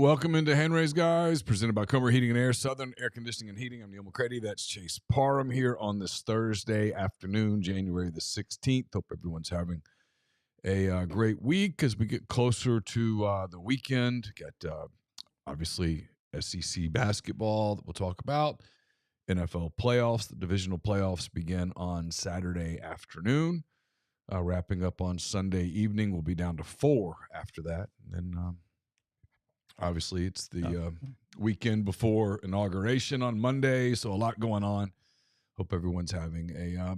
Welcome into Hand Raise Guys, presented by Comer Heating and Air, Southern Air Conditioning and Heating. I'm Neal McCready. That's Chase Parham here on this Thursday afternoon, January the 16th. Hope everyone's having a great week as we get closer to the weekend. Got, obviously, SEC basketball that we'll talk about. NFL playoffs, the divisional playoffs begin on Saturday afternoon. Wrapping up on Sunday evening. We'll be down to 4 after that. And then obviously it's the weekend before inauguration on Monday, so a lot going on. Hope everyone's having a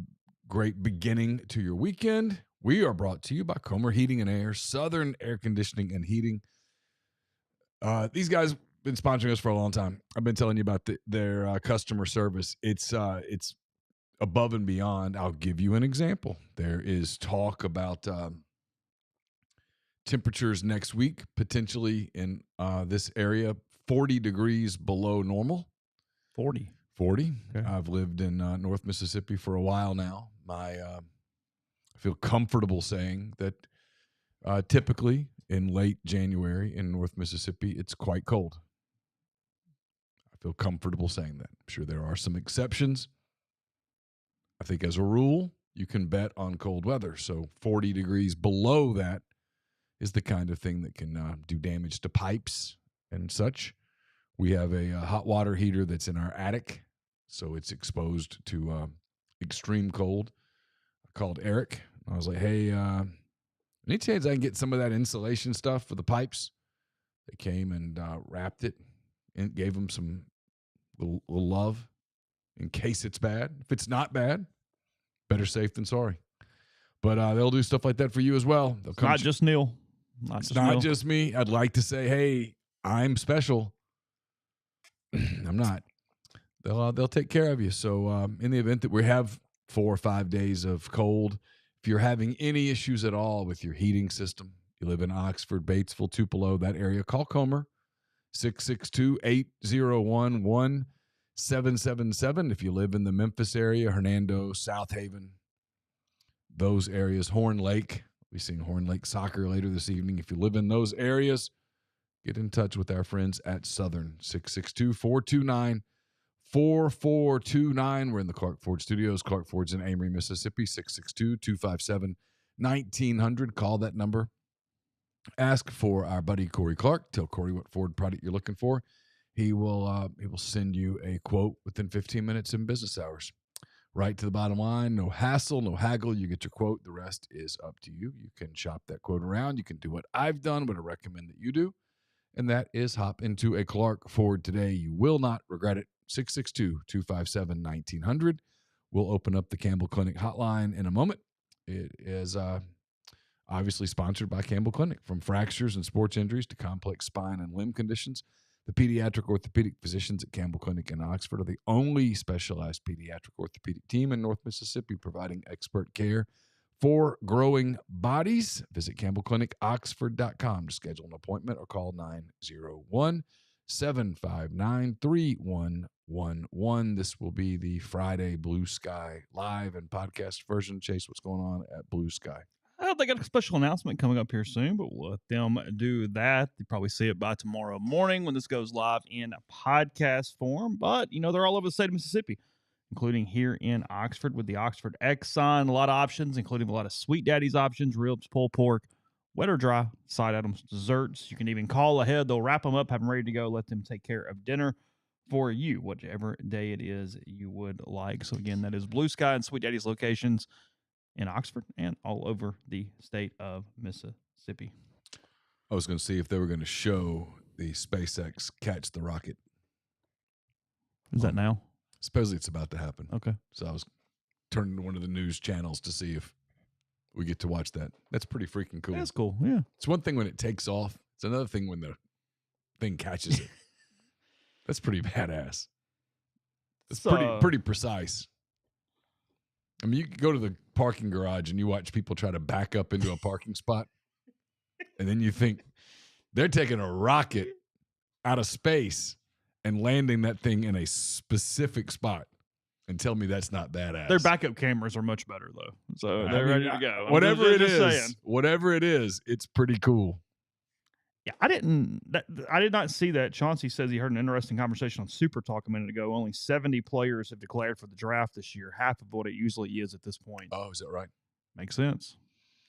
great beginning to your weekend. We are brought to you by Comer Heating and Air, Southern Air Conditioning and Heating. These guys have been sponsoring us for a long time. I've been telling you about their customer service. It's above and beyond. I'll give you an example. There is talk about temperatures next week, potentially in this area, 40 degrees below normal. 40. Okay. I've lived in North Mississippi for a while now. I feel comfortable saying that typically in late January in North Mississippi, it's quite cold. I feel comfortable saying that. I'm sure there are some exceptions. I think as a rule, you can bet on cold weather. So 40 degrees below that is the kind of thing that can do damage to pipes and such. We have a hot water heater that's in our attic, so it's exposed to extreme cold. I called Eric. I was like, hey, any chance I can get some of that insulation stuff for the pipes? They came and wrapped it and gave them some little love in case it's bad. If it's not bad, better safe than sorry. But they'll do stuff like that for you as well. They'll come not just Neal. It's not just me. I'd like to say, hey, I'm special. I'm not. They'll take care of you. So in the event that we have 4 or 5 days of cold, if you're having any issues at all with your heating system, you live in Oxford, Batesville, Tupelo, that area, call Comer, 662-801-1777. If you live in the Memphis area, Hernando, South Haven, those areas, Horn Lake. We're seeing Horn Lake Soccer later this evening. If you live in those areas, get in touch with our friends at Southern, 662-429-4429. We're in the Clark Ford Studios. Clark Ford's in Amory, Mississippi, 662-257-1900. Call that number. Ask for our buddy Corey Clark. Tell Corey what Ford product you're looking for. He will send you a quote within 15 minutes in business hours. Right to the bottom line, no hassle, no haggle. You get your quote. The rest is up to you. You can shop that quote around. You can do what I've done, what I recommend that you do, and that is hop into a Clark Ford today. You will not regret it. 662-257-1900. We'll open up the Campbell Clinic Hotline in a moment. It is obviously sponsored by Campbell Clinic. From fractures and sports injuries to complex spine and limb conditions, the pediatric orthopedic physicians at Campbell Clinic in Oxford are the only specialized pediatric orthopedic team in North Mississippi, providing expert care for growing bodies. Visit CampbellClinicOxford.com to schedule an appointment or call 901-759-3111. This will be the Friday Blue Sky live and podcast version. Chase, what's going on at Blue Sky? They got a special announcement coming up here soon, but we'll let them do that. You probably see it by tomorrow morning when this goes live in a podcast form. But, they're all over the state of Mississippi, including here in Oxford with the Oxford X sign. A lot of options, including a lot of Sweet Daddy's options, ribs, pulled pork, wet or dry, side items, desserts. You can even call ahead. They'll wrap them up, have them ready to go, let them take care of dinner for you, whichever day it is you would like. So, again, that is Blue Sky and Sweet Daddy's locations in Oxford and all over the state of Mississippi. I was going to see if they were going to show the SpaceX catch the rocket. Is that now? Supposedly it's about to happen. Okay. So I was turning to one of the news channels to see if we get to watch that. That's pretty freaking cool. That's cool, yeah. It's one thing when it takes off. It's another thing when the thing catches it. That's pretty badass. It's pretty precise. I mean, you can go to the parking garage and you watch people try to back up into a parking spot, and then you think they're taking a rocket out of space and landing that thing in a specific spot. And tell me that's not badass. Their backup cameras are much better, though. So they're ready to go. Whatever it is, it's pretty cool. Yeah, I did not see that. Chauncey says he heard an interesting conversation on Super Talk a minute ago. Only 70 players have declared for the draft this year, half of what it usually is at this point. Oh, is that right? Makes sense.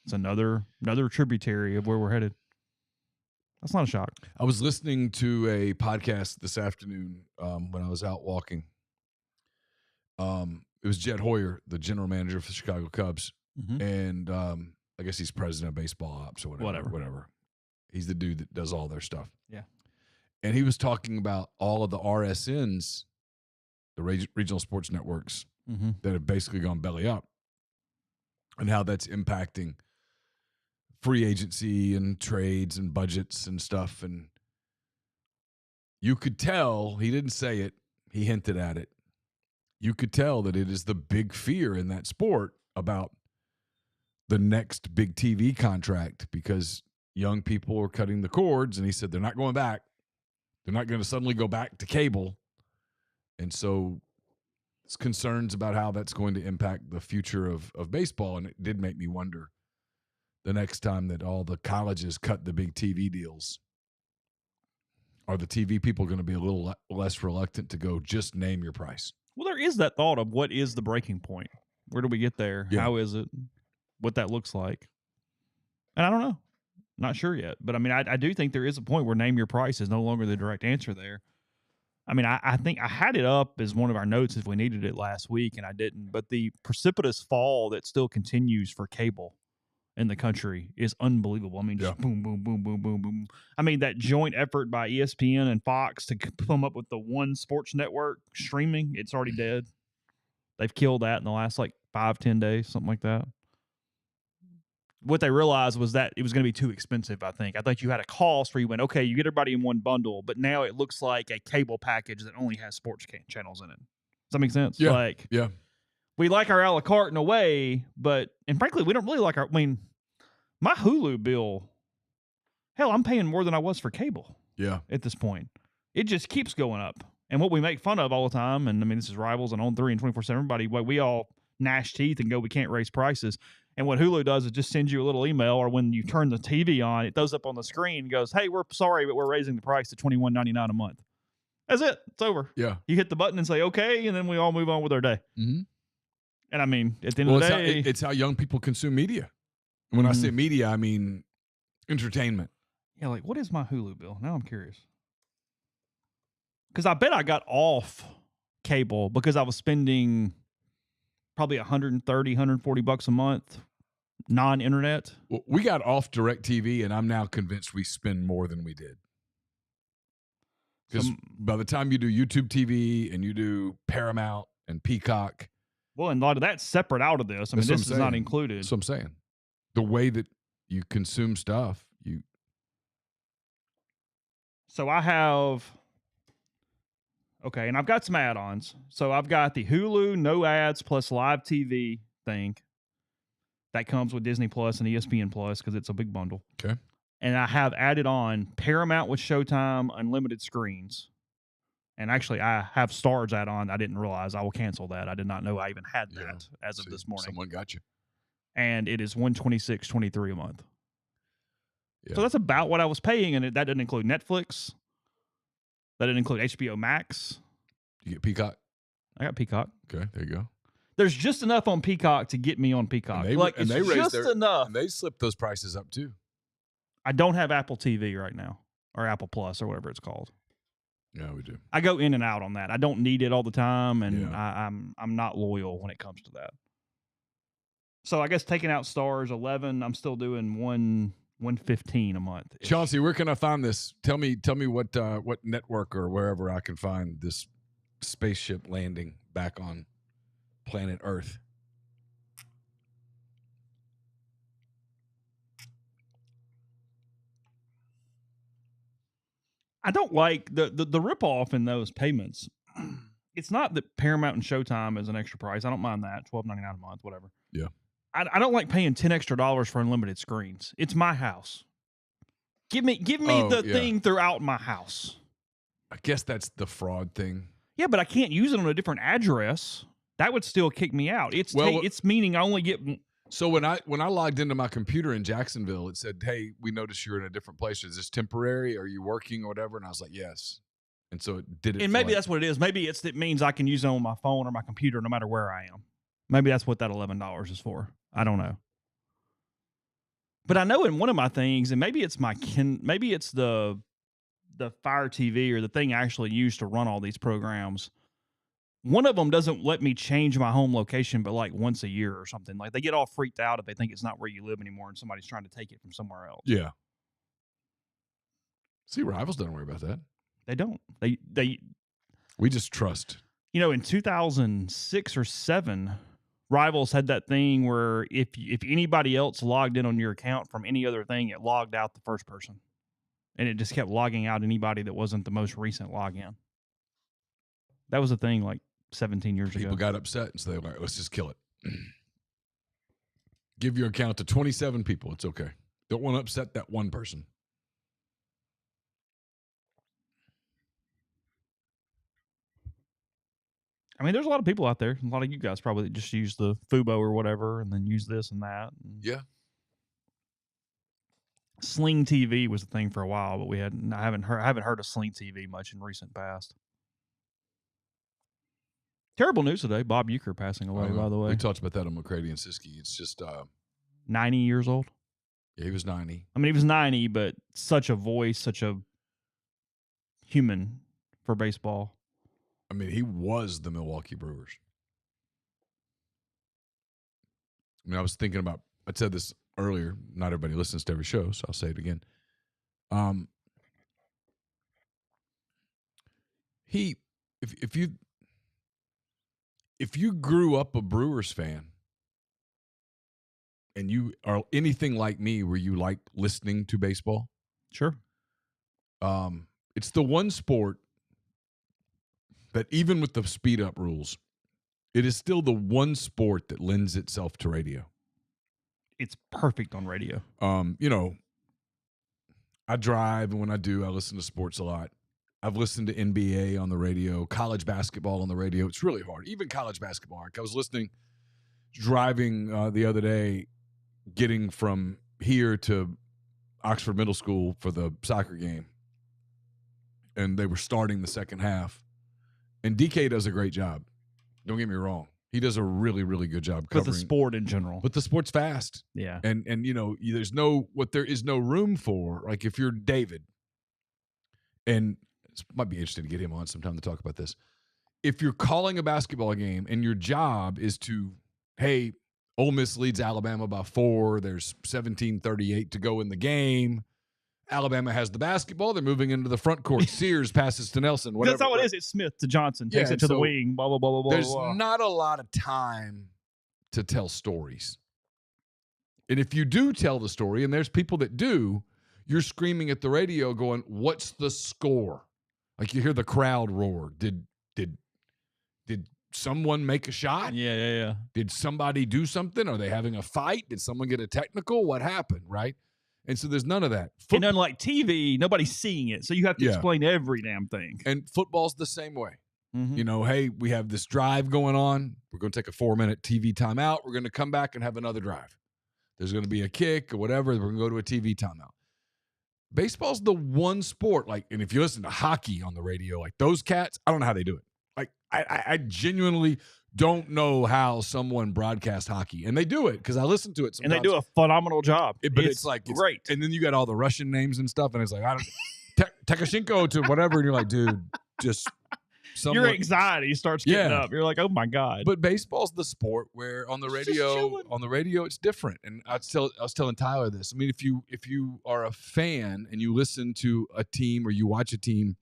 It's another tributary of where we're headed. That's not a shock. I was listening to a podcast this afternoon when I was out walking. It was Jed Hoyer, the general manager for the Chicago Cubs, and I guess he's president of baseball ops or whatever. He's the dude that does all their stuff. Yeah. And he was talking about all of the RSNs, the regional sports networks, that have basically gone belly up, and how that's impacting free agency and trades and budgets and stuff. And you could tell, he didn't say it, he hinted at it. You could tell that it is the big fear in that sport about the next big TV contract, because young people are cutting the cords, and he said they're not going back. They're not going to suddenly go back to cable. And so it's concerns about how that's going to impact the future of baseball. And it did make me wonder, the next time that all the colleges cut the big TV deals, are the TV people going to be a little less reluctant to go, just name your price? Well, there is that thought of what is the breaking point? Where do we get there? Yeah. How is it? What that looks like? And I don't know. Not sure yet. But, I mean, I do think there is a point where name your price is no longer the direct answer there. I mean, I think I had it up as one of our notes if we needed it last week, and I didn't. But the precipitous fall that still continues for cable in the country is unbelievable. I mean, just boom, boom, boom, boom, boom, boom. I mean, that joint effort by ESPN and Fox to come up with the one sports network streaming, it's already dead. They've killed that in the last, 5-10 days, something like that. What they realized was that it was going to be too expensive, I think. I thought you had a cost where you went, okay, you get everybody in one bundle, but now it looks like a cable package that only has sports channels in it. Does that make sense? Yeah. Yeah. We like our a la carte in a way, and frankly, we don't really like my Hulu bill, hell, I'm paying more than I was for cable. Yeah. At this point. It just keeps going up. And what we make fun of all the time, and I mean, this is Rivals and On3 and 24/7, everybody, we all gnash teeth and go, we can't raise prices. And what Hulu does is just sends you a little email, or when you turn the TV on, it throws up on the screen and goes, hey, we're sorry, but we're raising the price to $21.99 a month. That's it. It's over. Yeah. You hit the button and say, okay, and then we all move on with our day. Mm-hmm. And I mean, at the end of the day, it's how young people consume media. When I say media, I mean entertainment. Yeah, what is my Hulu bill? Now I'm curious. Because I bet I got off cable because I was spending probably $130, $140 a month non-internet. Well, we got off DirecTV, and I'm now convinced we spend more than we did. Because by the time you do YouTube TV and you do Paramount and Peacock. Well, and a lot of that's separate out of this. I mean, this is not included. That's what I'm saying. The way that you consume stuff, So I have... Okay, and I've got some add-ons. So I've got the Hulu no ads plus live TV thing. That comes with Disney Plus and ESPN Plus because it's a big bundle. Okay. And I have added on Paramount with Showtime, unlimited screens. And actually, I have Stars add-on. I didn't realize. I will cancel that. I did not know I even had that as of this morning. Someone got you. And it is $126.23 a month. Yeah. So that's about what I was paying, and that didn't include Netflix. That didn't include HBO Max. You get Peacock? I got Peacock. Okay, there you go. There's just enough on Peacock to get me on Peacock. And they just enough. And they slipped those prices up too. I don't have Apple TV right now, or Apple Plus, or whatever it's called. Yeah, we do. I go in and out on that. I don't need it all the time, and I'm not loyal when it comes to that. So I guess taking out Stars 11, I'm still doing $115 a month. Chauncey, where can I find this? Tell me what network or wherever I can find this spaceship landing back on planet Earth. I don't like the ripoff in those payments. It's not that Paramount and Showtime is an extra price. I don't mind that, $12.99 a month, whatever. Yeah. I don't like paying $10 extra for unlimited screens. It's my house. Give me the thing throughout my house. I guess that's the fraud thing. Yeah, but I can't use it on a different address. That would still kick me out. It's meaning I only get So when I logged into my computer in Jacksonville, it said, "Hey, we noticed you're in a different place. Is this temporary? Are you working or whatever?" And I was like, "Yes." And so it did it. And maybe that's what it is. Maybe it means I can use it on my phone or my computer no matter where I am. Maybe that's what that $11 is for. I don't know. But I know in one of my things, and maybe it's maybe it's the Fire TV or the thing I actually use to run all these programs. One of them doesn't let me change my home location, but like once a year or something. Like they get all freaked out if they think it's not where you live anymore and somebody's trying to take it from somewhere else. Yeah. See, Rivals don't worry about that. They don't. We just trust. In 2006 or 2007, Rivals had that thing where if anybody else logged in on your account from any other thing, it logged out the first person. And it just kept logging out anybody that wasn't the most recent login. That was a thing like 17 years ago. People got upset and so they were like, let's just kill it. Give your account to 27 people. It's okay. Don't want to upset that one person. I mean, there's a lot of people out there. A lot of you guys probably just use the Fubo or whatever and then use this and that. Yeah. Sling TV was a thing for a while, but I haven't heard of Sling TV much in recent past. Terrible news today. Bob Uecker passing away, by the way. We talked about that on McCready and Siskey. It's just 90 years old. Yeah, he was 90. I mean, he was 90, but such a voice, such a human for baseball. I mean, he was the Milwaukee Brewers. I mean, I was thinking about, I said this earlier, not everybody listens to every show, so I'll say it again. If you grew up a Brewers fan and you are anything like me where you like listening to baseball, sure. It's the one sport that even with the speed up rules, it is still the one sport that lends itself to radio. It's perfect on radio. I drive, and when I do, I listen to sports a lot. I've listened to NBA on the radio, college basketball on the radio. It's really hard. Even college basketball. Like I was driving the other day, getting from here to Oxford Middle School for the soccer game. And they were starting the second half. And DK does a great job. Don't get me wrong. He does a really, really good job covering. But the sport in general. But the sport's fast. Yeah. And there is no room for, like if you're David, and it might be interesting to get him on sometime to talk about this. If you're calling a basketball game and your job is to, hey, Ole Miss leads Alabama by 4, there's 17:38 to go in the game. Alabama has the basketball. They're moving into the front court. Sears passes to Nelson. Whatever. That's how it is. It's Smith to Johnson. Takes it to the wing. Blah, blah, blah, blah, blah. There's not a lot of time to tell stories. And if you do tell the story, and there's people that do, you're screaming at the radio going, what's the score? Like you hear the crowd roar. Did someone make a shot? Yeah. Did somebody do something? Are they having a fight? Did someone get a technical? What happened, right? And so there's none of that. And unlike TV, nobody's seeing it. So you have to explain every damn thing. And football's the same way. Mm-hmm. Hey, we have this drive going on. We're going to take a 4-minute TV timeout. We're going to come back and have another drive. There's going to be a kick or whatever. We're going to go to a TV timeout. Baseball's the one sport, and if you listen to hockey on the radio, like those cats, I don't know how they do it. Like, I genuinely don't know how someone broadcasts hockey. And they do it because I listen to it sometimes. And they do a phenomenal job. But it's great. And then you got all the Russian names and stuff, and it's like, Tekashenko to whatever, and you're like, dude, just someone. Your anxiety starts getting up. You're like, oh my God. But baseball's the sport where on the radio it's different. And I was telling Tyler this. I mean, if you are a fan and you listen to a team or you watch a team,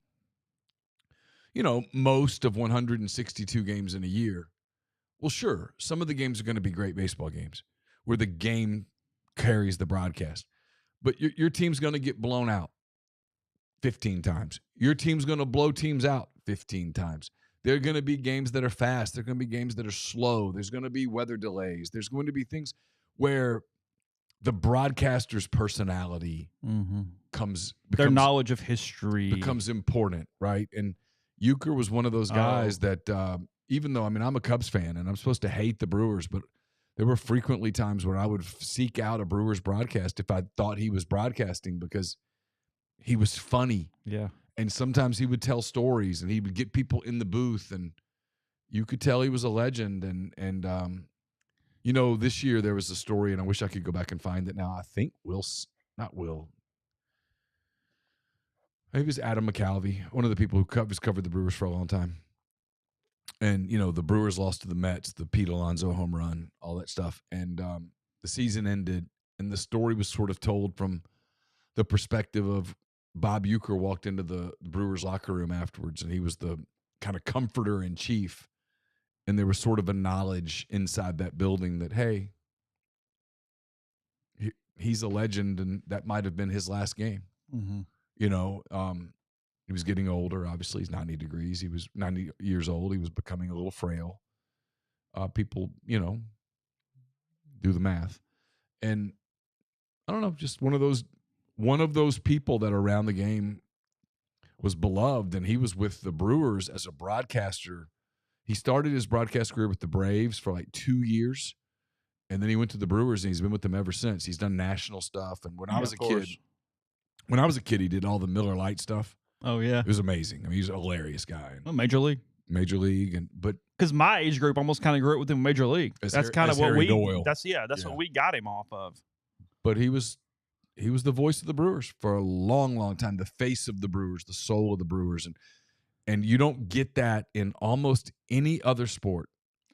most of 162 games in a year, well, sure, some of the games are going to be great baseball games where the game carries the broadcast. But your team's going to get blown out 15 times. Your team's going to blow teams out 15 times. There are going to be games that are fast. There are going to be games that are slow. There's going to be weather delays. There's going to be things where the broadcaster's personality becomes their knowledge of history becomes important, right? And Uecker was one of those guys that even though, I'm a Cubs fan and I'm supposed to hate the Brewers, but there were frequently times where I would seek out a Brewers broadcast if I thought he was broadcasting because he was funny. Yeah. And sometimes he would tell stories and he would get people in the booth, and you could tell he was a legend. And you know, this year there was a story, and I wish I could go back and find it now. I think maybe it was Adam McCalvey, one of the people who covered the Brewers for a long time. And, you know, the Brewers lost to the Mets, the Pete Alonso home run, all that stuff. And the season ended, and the story was sort of told from the perspective of Bob Uecker walked into the Brewers locker room afterwards, and he was the kind of comforter in chief. And there was sort of a knowledge inside that building that, hey, he's a legend, and that might have been his last game. Mm-hmm. You know, he was getting older. Obviously, he's 90 degrees. He was 90 years old. He was becoming a little frail. People, you know, do the math. And I don't know, just one of those people that around the game was beloved, and he was with the Brewers as a broadcaster. He started his broadcast career with the Braves for like 2 years, and then he went to the Brewers, and he's been with them ever since. He's done national stuff, and when I was a kid, he did all the Miller Lite stuff. Oh yeah, it was amazing. I mean, he's a hilarious guy. Well, Major League, but because my age group almost kind of grew up with him in Major League. That's kind of what Harry we. Doyle. That's what we got him off of. But he was the voice of the Brewers for a long, long time, the face of the Brewers, the soul of the Brewers, and you don't get that in almost any other sport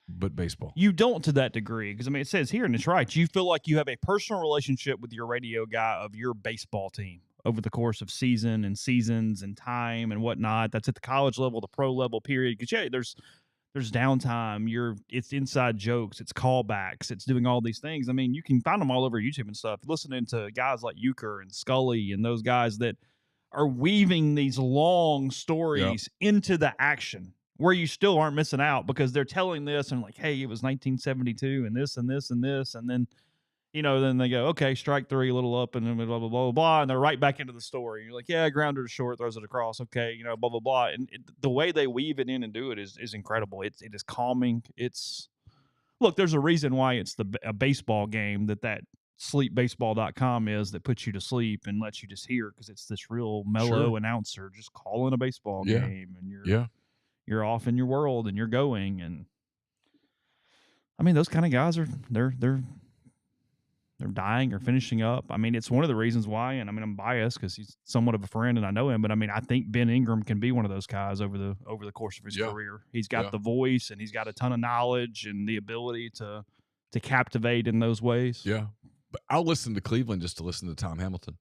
but baseball. You don't to that degree, because I mean, it says here, and it's right. You feel like you have a personal relationship with your radio guy of your baseball team over the course of seasons and time and whatnot. That's at the college level, the pro level period. Because yeah, there's downtime. It's inside jokes. It's callbacks. It's doing all these things. I mean, you can find them all over YouTube and stuff. Listening to guys like Uecker and Scully and those guys that are weaving these long stories into the action, where you still aren't missing out because they're telling this and like, hey, it was 1972 and this and this and this, and then then they go, okay, strike three, a little up, and then blah, blah, blah, blah, and they're right back into the story. You're like, yeah, grounder to short, throws it across, okay, blah, blah, blah. And the way they weave it in and do it is incredible. It is calming. Look, there's a reason why it's a baseball game that sleepbaseball.com is, that puts you to sleep and lets you just hear, because it's this real mellow announcer just calling a baseball game, and you're off in your world and you're going. And I mean, those kind of guys they're dying or finishing up. I mean, it's one of the reasons why, and I mean, I'm biased because he's somewhat of a friend and I know him, but I mean, I think Ben Ingram can be one of those guys over the course of his career. He's got the voice, and he's got a ton of knowledge and the ability to captivate in those ways. Yeah. But I'll listen to Cleveland just to listen to Tom Hamilton.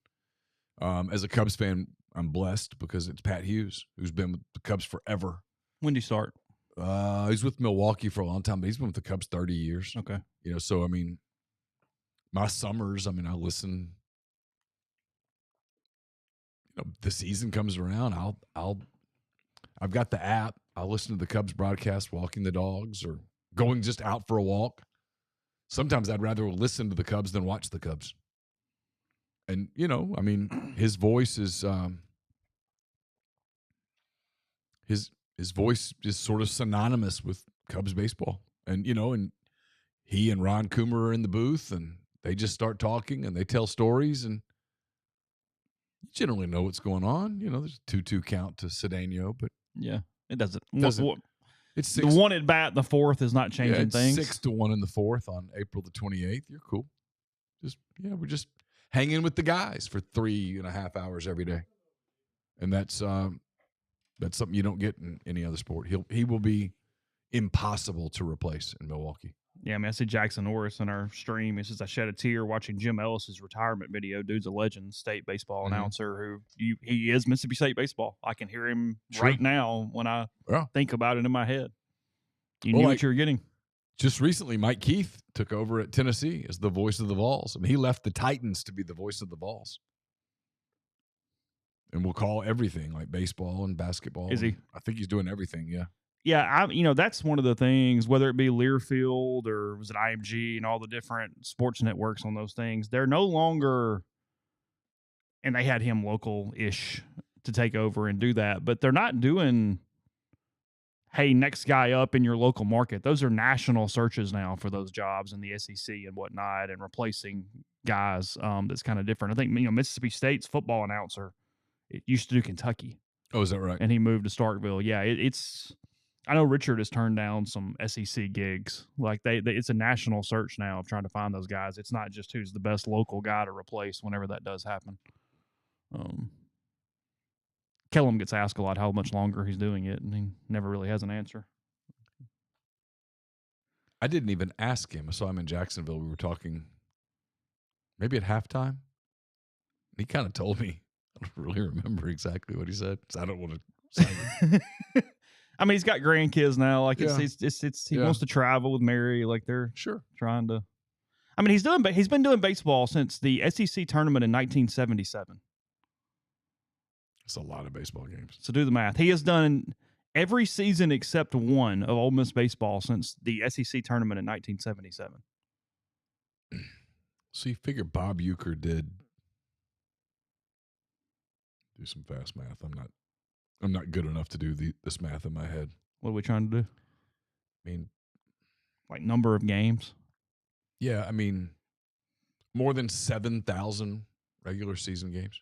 As a Cubs fan, I'm blessed because it's Pat Hughes, who's been with the Cubs forever. When did he start? He's with Milwaukee for a long time, but he's been with the Cubs 30 years. Okay. So I mean, my summers, I mean, I listen. The season comes around, I've got the app. I'll listen to the Cubs broadcast walking the dogs or going just out for a walk. Sometimes I'd rather listen to the Cubs than watch the Cubs. And I mean, his voice is his voice is sort of synonymous with Cubs baseball. And and he and Ron Coomer are in the booth, and they just start talking and they tell stories, and you generally know what's going on. There's a 2-2 count to Cedeno, but yeah, it doesn't. It's the one at bat, the fourth is not changing things. 6-1 in the fourth on April the 28th. You're cool. We're just hanging with the guys for 3.5 hours every day, and that's something you don't get in any other sport. He will be impossible to replace in Milwaukee. Yeah, I mean, I see Jackson Norris in our stream. He says, I shed a tear watching Jim Ellis's retirement video. Dude's a legend, state baseball announcer he is Mississippi State baseball. I can hear him right now when I think about it in my head. You knew what you were getting. Just recently, Mike Keith took over at Tennessee as the voice of the Vols. I mean, he left the Titans to be the voice of the Vols. And we'll call everything like baseball and basketball. Is he? I think he's doing everything, yeah. Yeah, that's one of the things, whether it be Learfield or was it IMG and all the different sports networks on those things, they're no longer, and they had him local-ish to take over and do that, but they're not doing hey, next guy up in your local market. Those are national searches now for those jobs in the SEC and whatnot, and replacing guys. That's kind of different. I think Mississippi State's football announcer, it used to do Kentucky. Oh, is that right? And he moved to Starkville. Yeah, it's. I know Richard has turned down some SEC gigs. Like it's a national search now of trying to find those guys. It's not just who's the best local guy to replace whenever that does happen. Kellum gets asked a lot how much longer he's doing it, and he never really has an answer. I didn't even ask him. I saw him in Jacksonville. We were talking maybe at halftime. He kind of told me. I don't really remember exactly what he said. I don't want to say it. I mean, he's got grandkids now. Like he Yeah. wants to travel with Mary. Like they're Sure trying to. I mean, he's been doing baseball since the SEC tournament in 1977. It's a lot of baseball games. So do the math. He has done every season except one of Ole Miss baseball since the SEC tournament in 1977. So you figure Bob Uecker did do some fast math. I'm not good enough to do this math in my head. What are we trying to do? I mean, like number of games? Yeah, I mean, more than 7,000 regular season games.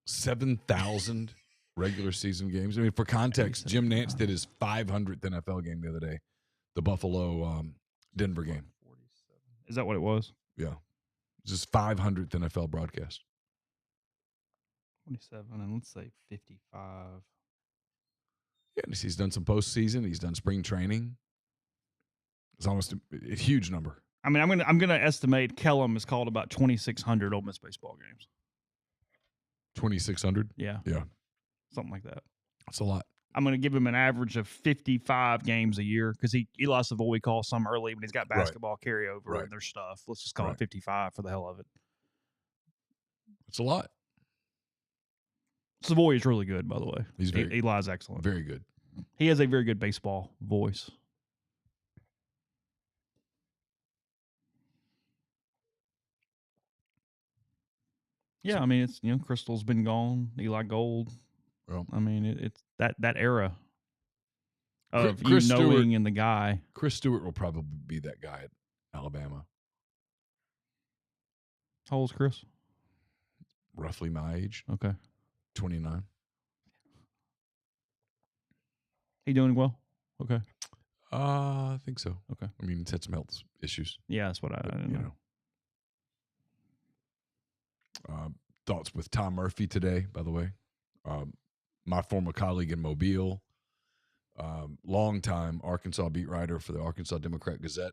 7,000 regular season games. I mean, for context, Jim Nantz did his 500th NFL game the other day, the Buffalo Denver game. Is that what it was? Yeah. It was his 500th NFL broadcast. 27, and let's say 55. Yeah, he's done some postseason. He's done spring training. It's almost a huge number. I mean, I'm gonna estimate Kellum has called about 2,600 Ole Miss baseball games. 2,600? Yeah. Yeah. Something like that. That's a lot. I'm going to give him an average of 55 games a year because he lost the what we call some early when he's got basketball carryover and their stuff. Let's just call it 55 for the hell of it. It's a lot. Savoy is really good, by the way. He's Eli's excellent. Very good. He has a very good baseball voice. Yeah, I mean, it's, Crystal's been gone. Eli Gold. Well, I mean, it's that era of Chris knowing Stewart, and the guy. Chris Stewart will probably be that guy at Alabama. How old's Chris? Roughly my age. Okay. 29. He doing well? Okay. I think so. Okay. I mean, he's had some health issues. Yeah, that's what I didn't know. Thoughts with Tom Murphy today, by the way. My former colleague in Mobile, longtime Arkansas beat writer for the Arkansas Democrat-Gazette,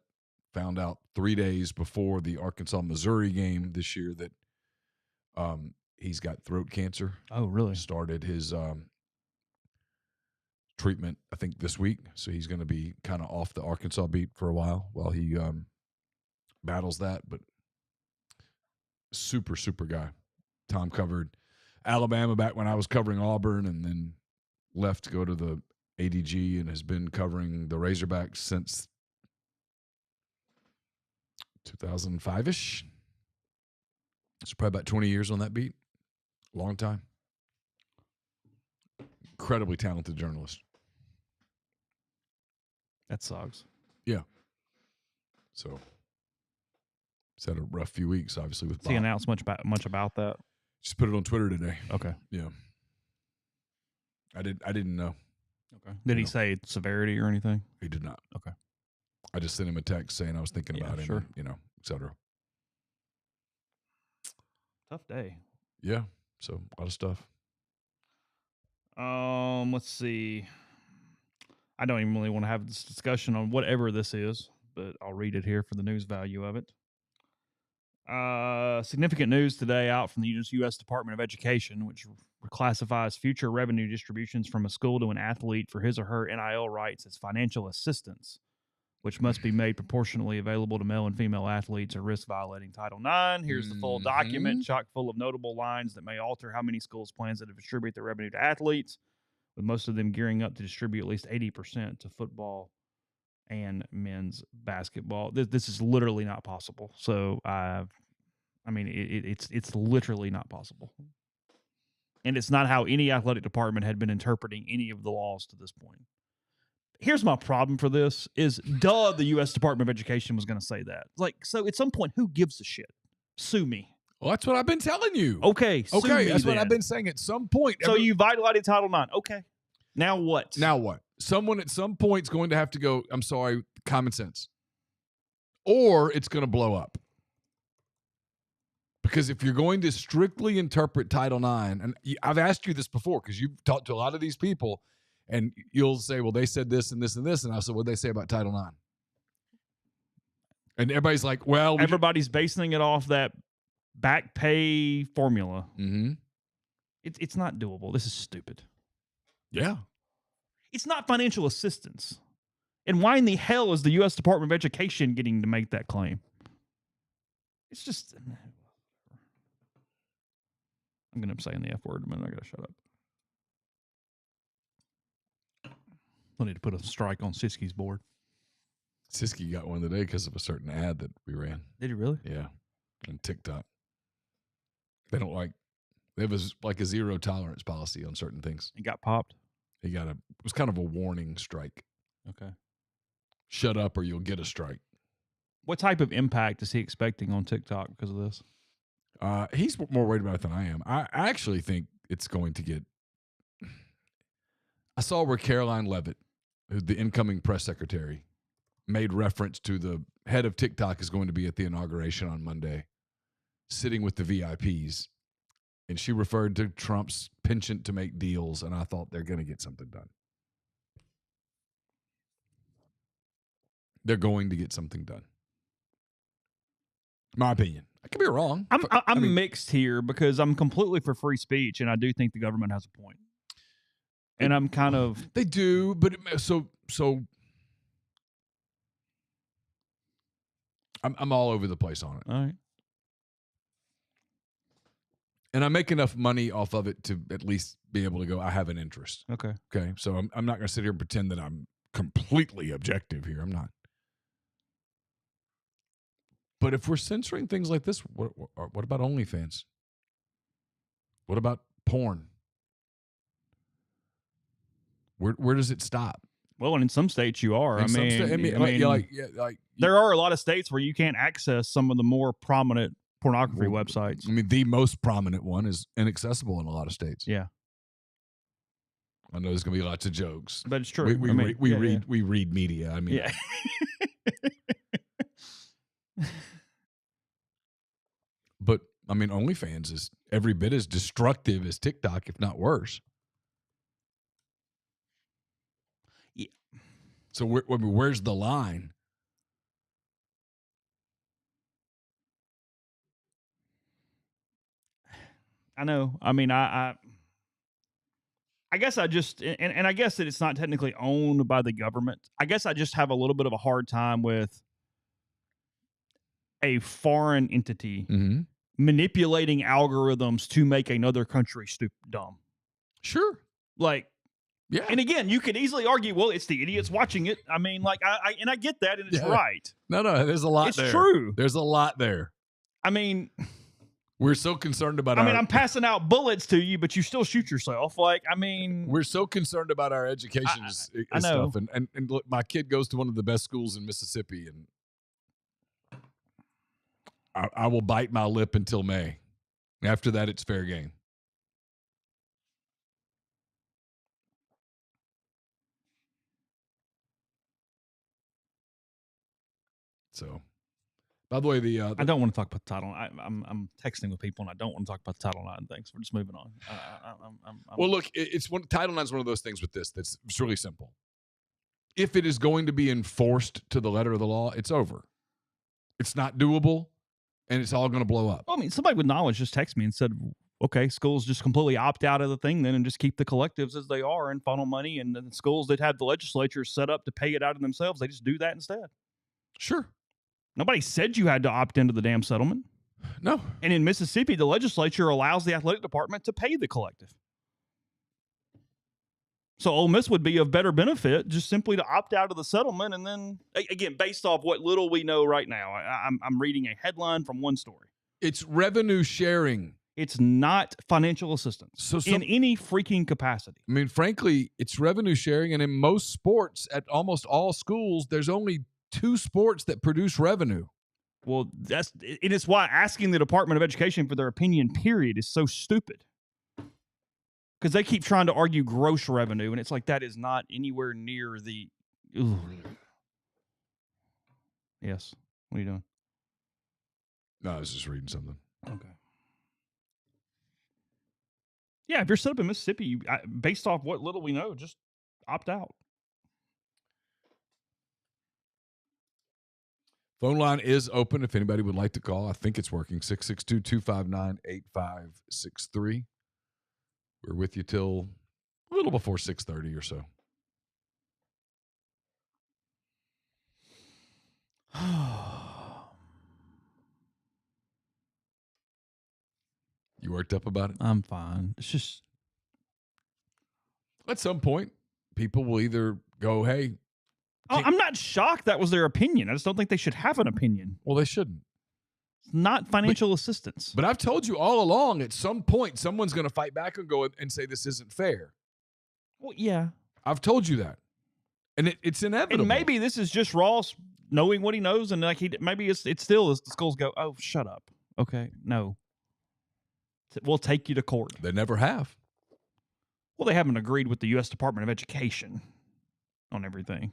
found out 3 days before the Arkansas-Missouri game this year that he's got throat cancer. Oh, really? Started his treatment, I think, this week. So he's going to be kind of off the Arkansas beat for a while he battles that. But super, super guy. Tom covered Alabama back when I was covering Auburn, and then left to go to the ADG and has been covering the Razorbacks since 2005-ish. It's probably about 20 years on that beat. Long time. Incredibly talented journalist. That sucks. Yeah. So it's had a rough few weeks, obviously, with Bob. He announced much about that? Just put it on Twitter today. Okay. Yeah. I didn't know. Okay. Did he say severity or anything? He did not. Okay. I just sent him a text saying I was thinking about him, sure. and, et cetera. Tough day. Yeah. So a lot of stuff. Let's see. I don't even really want to have this discussion on whatever this is, but I'll read it here for the news value of it. Significant news today out from the U.S. Department of Education, which classifies future revenue distributions from a school to an athlete for his or her NIL rights as financial assistance, which must be made proportionally available to male and female athletes at risk violating Title IX. Here's the full document, chock full of notable lines that may alter how many schools plan to distribute their revenue to athletes, with most of them gearing up to distribute at least 80% to football and men's basketball. This is literally not possible. So it's literally not possible. And it's not how any athletic department had been interpreting any of the laws to this point. Here's my problem for this is, the U.S. Department of Education was going to say that. Like, so at some point, who gives a shit? Sue me. Well, that's what I've been telling you. Okay, sue me that's then. what I've been saying at some point. So you violated Title IX. Okay. Now what? Now what? Someone at some point is going to have to go, I'm sorry, common sense. Or it's going to blow up. Because if you're going to strictly interpret Title IX, and I've asked you this before because you've talked to a lot of these people, and you'll say, well, they said this and this and this. And I said, what did they say about Title IX? And everybody's like, well. Everybody's basing it off that back pay formula. Mm-hmm. It's not doable. This is stupid. Yeah. It's not financial assistance. And why in the hell is the U.S. Department of Education getting to make that claim? It's just... I'm going to be saying the F word in a minute. I got to shut up. I need to put a strike on Siski's board. Siski got one today because of a certain ad that we ran. Did he really? Yeah. On TikTok. They don't like, they have a zero tolerance policy on certain things. He got popped? It was kind of a warning strike. Okay. Shut up or you'll get a strike. What type of impact is he expecting on TikTok because of this? He's more worried about it than I am. I actually think it's going to get... I saw where Caroline Leavitt, who's the incoming press secretary, made reference to the head of TikTok is going to be at the inauguration on Monday, sitting with the VIPs. And she referred to Trump's penchant to make deals, and I thought they're going to get something done. They're going to get something done. My opinion. I could be wrong. I'm mixed here because I'm completely for free speech, and I do think the government has a point. And I'm kind of... They do, but so I'm all over the place on it. All right. And I make enough money off of it to at least be able to go, I have an interest. Okay. Okay. So I'm not going to sit here and pretend that I'm completely objective here. I'm not. But if we're censoring things like this, what about OnlyFans? What about porn? Where does it stop? Well, and in some states you are. There are a lot of states where you can't access some of the more prominent pornography websites. I mean, the most prominent one is inaccessible in a lot of states. Yeah. I know there's going to be lots of jokes. But it's true. We read media. I mean, yeah. But, I mean, OnlyFans is every bit as destructive as TikTok, if not worse. Yeah. So where's the line? I know. I mean, I guess I just, and I guess that it's not technically owned by the government. I guess I just have a little bit of a hard time with a foreign entity manipulating algorithms to make another country dumb. Sure. Like, yeah. And again, you could easily argue, well, it's the idiots watching it. I mean, like, I get that, and it's right. No, there's a lot there. It's true. There's a lot there. I mean... We're so concerned about I'm passing out bullets to you, but you still shoot yourself. Like, I mean... We're so concerned about our education and stuff. And look, my kid goes to one of the best schools in Mississippi, and I will bite my lip until May. After that, it's fair game. So... By the way, I don't want to talk about the Title. I'm texting with people, and I don't want to talk about the Title IX things. We're just moving on. Well, look, Title IX is one of those things with this that's really simple. If it is going to be enforced to the letter of the law, it's over. It's not doable, and it's all going to blow up. Well, I mean, somebody with knowledge just texted me and said, okay, schools just completely opt out of the thing then and just keep the collectives as they are and funnel money, and then schools that have the legislature set up to pay it out of themselves, they just do that instead. Sure. Nobody said you had to opt into the damn settlement. No. And in Mississippi, the legislature allows the athletic department to pay the collective. So Ole Miss would be of better benefit just simply to opt out of the settlement. And then, again, based off what little we know right now, I'm reading a headline from one story. It's revenue sharing. It's not financial assistance in any freaking capacity. I mean, frankly, it's revenue sharing, and in most sports, at almost all schools, there's only 2 sports that produce revenue. Well, it's why asking the Department of Education for their opinion, period, is so stupid. Because they keep trying to argue gross revenue, and it's like that is not anywhere near the. Ugh. Yes. What are you doing? No, I was just reading something. Okay. Yeah, if you're set up in Mississippi, based off what little we know, just opt out. Phone line is open if anybody would like to call. I think it's working. 662-259-8563. We're with you till a little before 6:30 or so. You worked up about it? I'm fine. It's just at some point, people will either go, hey. I'm not shocked that was their opinion. I just don't think they should have an opinion. Well, they shouldn't. It's not financial assistance. But I've told you all along, at some point, someone's going to fight back and go and say this isn't fair. Well, yeah. I've told you that. And it's inevitable. And maybe this is just Ross knowing what he knows, and like maybe it's still the schools go, oh, shut up. Okay, no. We'll take you to court. They never have. Well, they haven't agreed with the U.S. Department of Education on everything.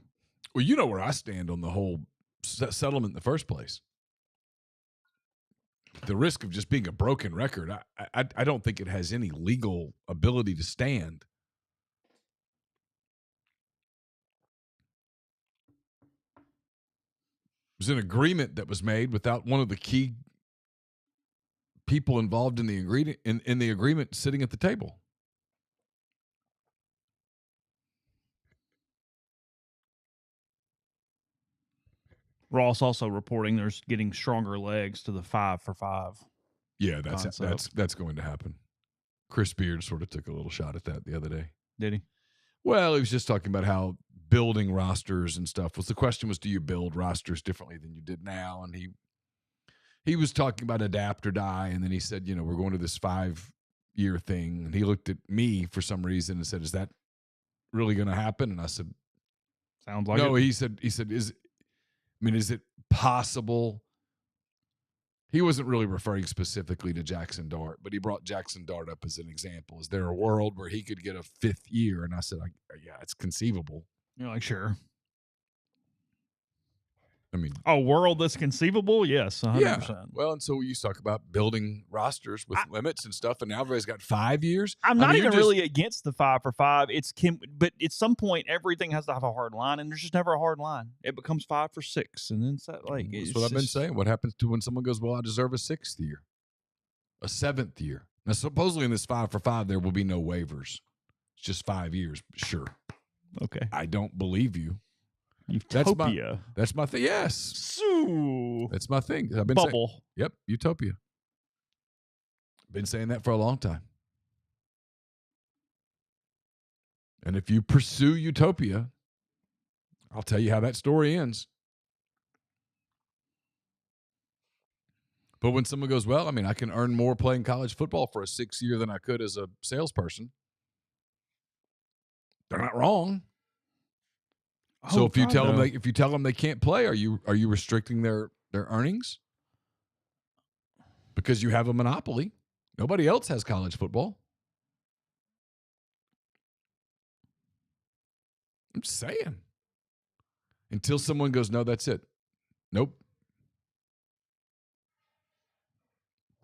Well, you know where I stand on the whole settlement in the first place. The risk of just being a broken record, I don't think it has any legal ability to stand. It was an agreement that was made without one of the key people involved in the agreement sitting at the table. Ross also reporting there's getting stronger legs to the 5 for 5. Yeah, that's going to happen. Chris Beard sort of took a little shot at that the other day. Did he? Well, he was just talking about how building rosters and stuff was. The question was, do you build rosters differently than you did now? And he was talking about adapt or die, and then he said, we're going to this 5-year thing. And he looked at me for some reason and said, is that really going to happen? And I said, sounds like no. it. He said, is it possible? He wasn't really referring specifically to Jackson Dart, but he brought Jackson Dart up as an example. Is there a world where he could get a 5th year? And I said, yeah, it's conceivable. You're like, sure. I mean, a world that's conceivable? Yes, 100%. Yeah. Well, and so we used to talk about building rosters with limits and stuff, and now everybody's got 5 years. I'm not even really against the 5 for 5. But at some point, everything has to have a hard line, and there's just never a hard line. It becomes 5 for 6, and then it's that like. That's what I've been saying. What happens to when someone goes, well, I deserve a 6th year, a 7th year? Now, supposedly in this 5 for 5, there will be no waivers. It's just 5 years. Sure. Okay. I don't believe you. Utopia. That's my thing. Yes. So, that's my thing. I've been bubble. Saying, yep. Utopia. Been saying that for a long time. And if you pursue utopia, I'll tell you how that story ends. But when someone goes, well, I mean, I can earn more playing college football for a 6th year than I could as a salesperson. They're not wrong. So if you tell them they can't play, are you restricting their earnings? Because you have a monopoly. Nobody else has college football. I'm just saying. Until someone goes, no, that's it. Nope.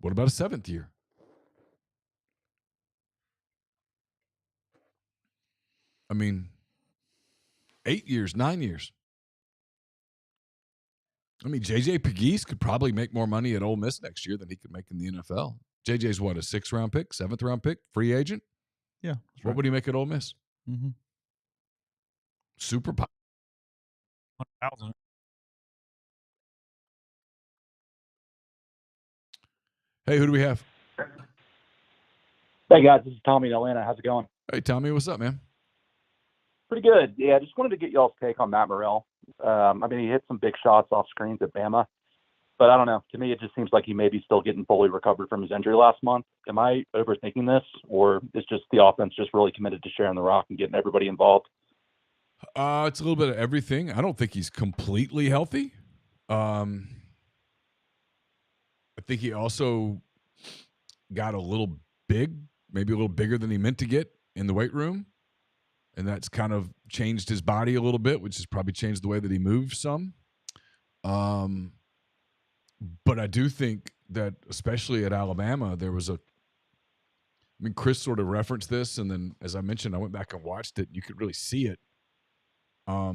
What about a 7th year? I mean, 8 years, 9 years. I mean, J.J. Pegues could probably make more money at Ole Miss next year than he could make in the NFL. J.J.'s what, a 6th-round pick, 7th-round pick, free agent? Yeah. What would he make at Ole Miss? Mm-hmm. Super. 100,000. Hey, who do we have? Hey, guys. This is Tommy in Atlanta. How's it going? Hey, Tommy. What's up, man? Pretty good. Yeah, just wanted to get y'all's take on Matt Morrell. I mean, he hit some big shots off screens at Bama, But I don't know. To me, it just seems like he may be still getting fully recovered from his injury last month. Am I overthinking this, or is just the offense just really committed to sharing the rock and getting everybody involved? It's a little bit of everything. I don't think he's completely healthy. I think he also got a little big, maybe a little bigger than he meant to get in the weight room. And that's kind of changed his body a little bit, which has probably changed the way that he moves some. But I do think that, especially at Alabama, there was Chris sort of referenced this, and then, as I mentioned, I went back and watched it. You could really see it. I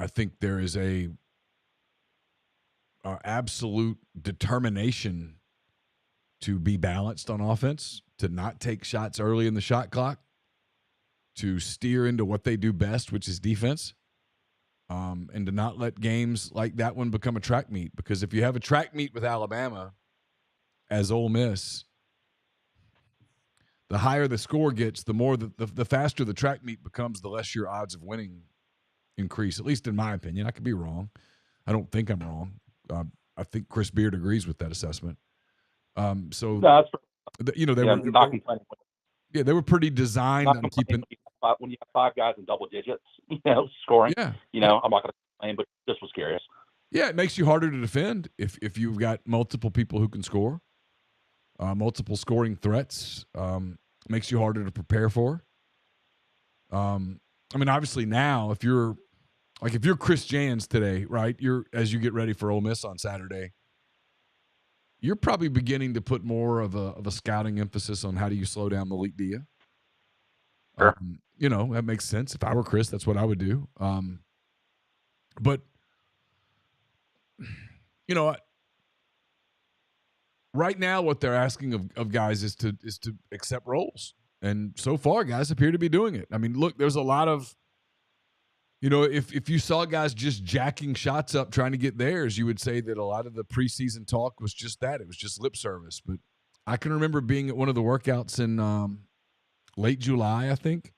think there is a absolute determination to be balanced on offense, to not take shots early in the shot clock, to steer into what they do best, which is defense, and to not let games like that one become a track meet. Because if you have a track meet with Alabama as Ole Miss, the higher the score gets, the more the faster the track meet becomes, the less your odds of winning increase, at least in my opinion. I could be wrong. I don't think I'm wrong. I think Chris Beard agrees with that assessment. So, No, they were pretty designed on keeping. When you have 5 guys in double digits, scoring. Yeah. I'm not going to complain, but just was curious. Yeah, it makes you harder to defend if you've got multiple people who can score, multiple scoring threats. Makes you harder to prepare for. Obviously now, if you're Chris Jans today, right? As you get ready for Ole Miss on Saturday, you're probably beginning to put more of a scouting emphasis on how do you slow down Malik Dia. Sure. That makes sense. If I were Chris, that's what I would do. But right now what they're asking of guys is to accept roles. And so far, guys appear to be doing it. Look, there's a lot of, if you saw guys just jacking shots up trying to get theirs, you would say that a lot of the preseason talk was just that. It was just lip service. But I can remember being at one of the workouts in late July, I think,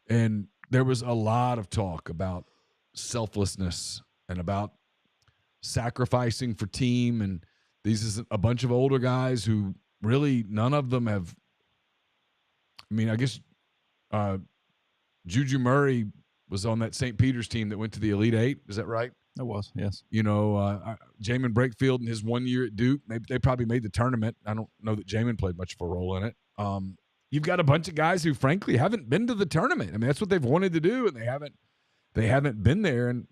and there was a lot of talk about selflessness and about sacrificing for team. And these is a bunch of older guys who really none of them have. I guess Juju Murray was on that St. Peter's team that went to the Elite Eight. Is that right? It was, yes. Jamin Brakefield in his 1 year at Duke, they probably made the tournament. I don't know that Jamin played much of a role in it. You've got a bunch of guys who, frankly, haven't been to the tournament. That's what they've wanted to do, and they haven't been there. And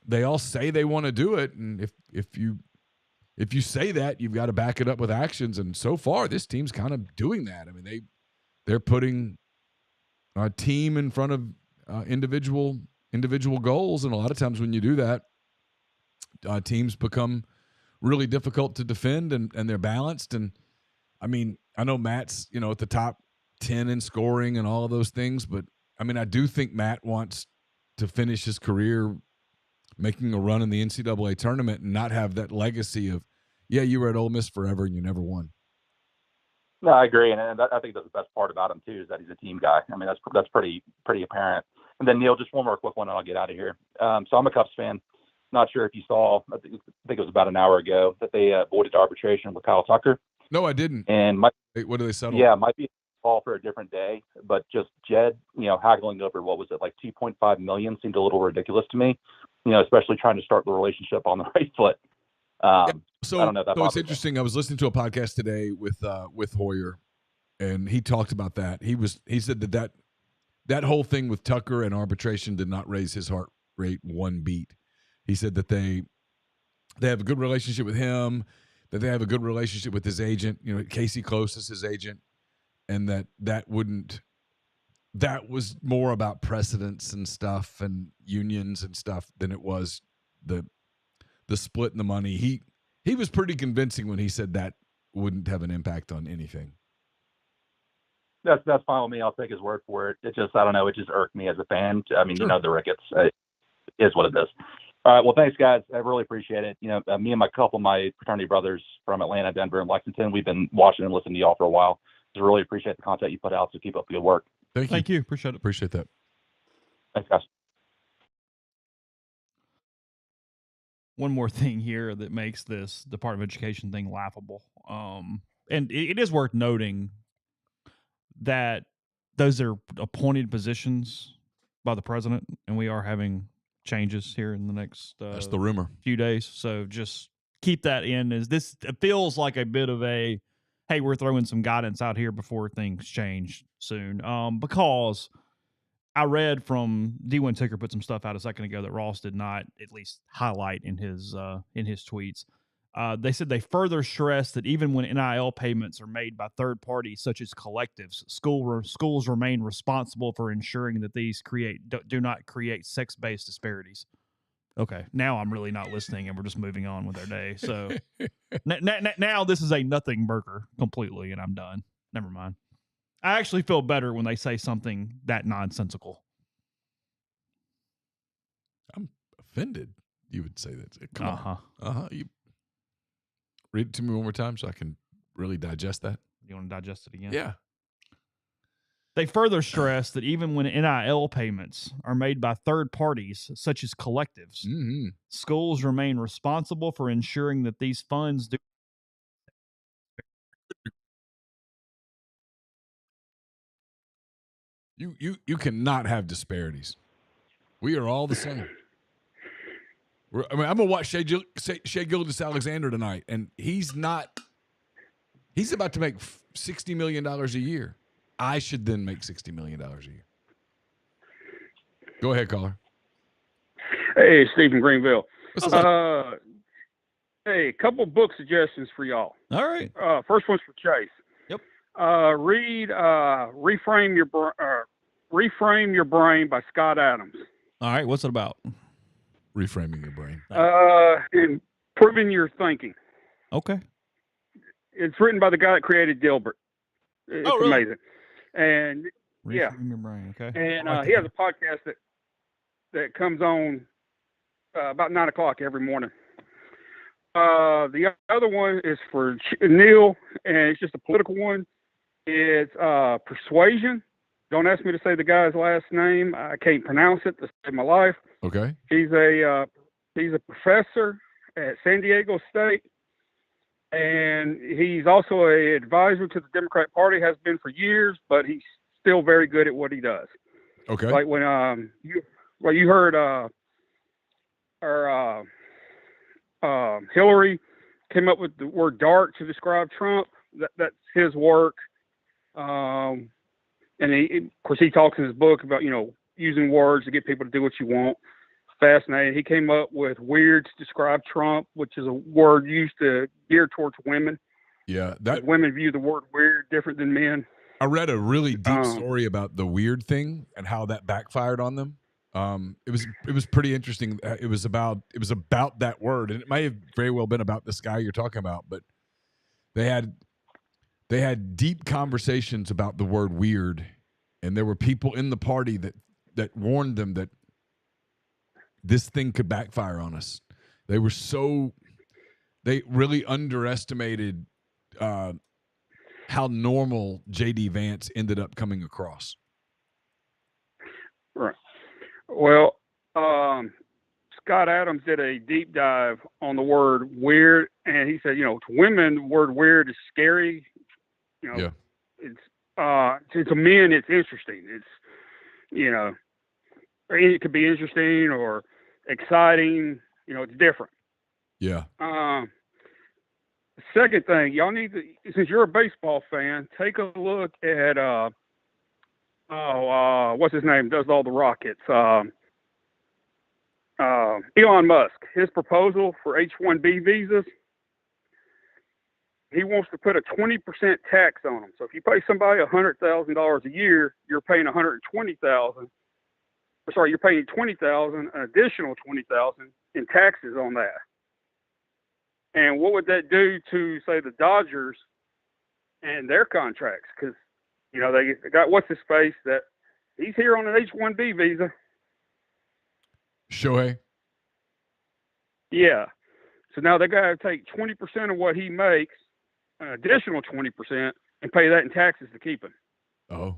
they all say they want to do it. And if you say that, you've got to back it up with actions. And so far, this team's kind of doing that. They're putting a team in front of individual goals, and a lot of times when you do that, teams become really difficult to defend, and they're balanced. And I know Matt's at the top 10 in scoring and all of those things, but I do think Matt wants to finish his career making a run in the NCAA tournament and not have that legacy of, you were at Ole Miss forever and you never won. No, I agree, and I think that's the best part about him too, is that he's a team guy. That's pretty apparent. And then Neal, just one more quick one, and I'll get out of here. So I'm a Cubs fan. Not sure if you saw. I think it was about an hour ago that they voided arbitration with Kyle Tucker. No, I didn't. And what do they settle? Yeah, might be a call for a different day, but just Jed, haggling over what was it, like $2.5 million seemed a little ridiculous to me. Especially trying to start the relationship on the right foot. So I don't know. So it's interesting. I was listening to a podcast today with Hoyer, and he talked about that. He said that whole thing with Tucker and arbitration did not raise his heart rate one beat. He said that they have a good relationship with him, that they have a good relationship with his agent. Casey Close is his agent, and that was more about precedents and stuff and unions and stuff than it was the split in the money. He was pretty convincing when he said that wouldn't have an impact on anything. That's fine with me. I'll take his word for it. It just, I don't know. It just irked me as a fan. Sure. The Ricketts. It is what it is. All right. Well, thanks, guys. I really appreciate it. Me and my fraternity brothers from Atlanta, Denver, and Lexington, we've been watching and listening to y'all for a while. Just really appreciate the content you put out. So keep up the good work. Thank you. Appreciate it. Appreciate that. Thanks, guys. one more thing here that makes this Department of Education thing laughable. And it is worth noting that those are appointed positions by the president, and we are having changes here in the next That's the rumor. few days. So just keep that in. As this it feels like a bit of a, hey, we're throwing some guidance out here before things change soon. Because I read from D1 Ticker put some stuff out a second ago that Ross did not at least highlight in his tweets. They said they further stressed that even when NIL payments are made by third parties such as collectives, schools remain responsible for ensuring that these do not create sex-based disparities. Okay, now I'm really not listening, and we're just moving on with our day. So now this is a nothing burger completely, and I'm done. Never mind. I actually feel better when they say something that nonsensical. I'm offended you would say that. Come Uh-huh. on. You read it to me one more time so I can really digest that. You want to digest it again? Yeah. They further stress that even when NIL payments are made by third parties, such as collectives, schools remain responsible for ensuring that these funds do. You cannot have disparities. We are all the same. I'm going to watch Shea Gilgeous-Alexander tonight, and he's about to make $60 million a year. I should then make $60 million a year. Go ahead, caller. Hey, Stephen Greenville. What's up? Hey, a couple book suggestions for y'all. All right. First one's for Chase. Yep. Read Reframe Your Brain by Scott Adams. All right. What's it about? Reframing your brain. Improving your thinking. Okay. It's written by the guy that created Dilbert. It's really? amazing. And Reframe your brain. Okay. And he has a podcast that comes on about 9 o'clock every morning. The other one is for Neal, and it's just a political one. It's Persuasion. Don't ask me to say the guy's last name. I can't pronounce it to save my life. Okay. He's a professor at San Diego State, and he's also an advisor to the Democrat Party. Has been for years, but he's still very good at what he does. Okay. Like when you heard Hillary came up with the word dark to describe Trump. That's his work. And of course, he talks in his book about, using words to get people to do what you want. Fascinating. He came up with weird to describe Trump, which is a word used to gear towards women. Yeah. Women view the word weird different than men. I read a really deep story about the weird thing and how that backfired on them. It was pretty interesting. It was about that word, and it may have very well been about this guy you're talking about, but they had deep conversations about the word weird, and there were people in the party that warned them that this thing could backfire on us. They really underestimated how normal J.D. Vance ended up coming across. Right. Well, Scott Adams did a deep dive on the word weird, and he said, to women, the word weird is scary. Yeah. It's to men, it's interesting. It's, it could be interesting or exciting. It's different. Yeah. The second thing, y'all need to, since you're a baseball fan, take a look at what's his name? Does all the rockets? Elon Musk. His proposal for H-1B visas. He wants to put a 20% tax on them. So if you pay somebody $100,000 a year, you're paying $120,000. Sorry, you're paying $20,000, an additional $20,000 in taxes on that. And what would that do to, say, the Dodgers and their contracts? Because they got what's his face that he's here on an H-1B visa. Shohei. Yeah. So now they got to take 20% of what he makes, an additional 20%, and pay that in taxes to keep him. Oh.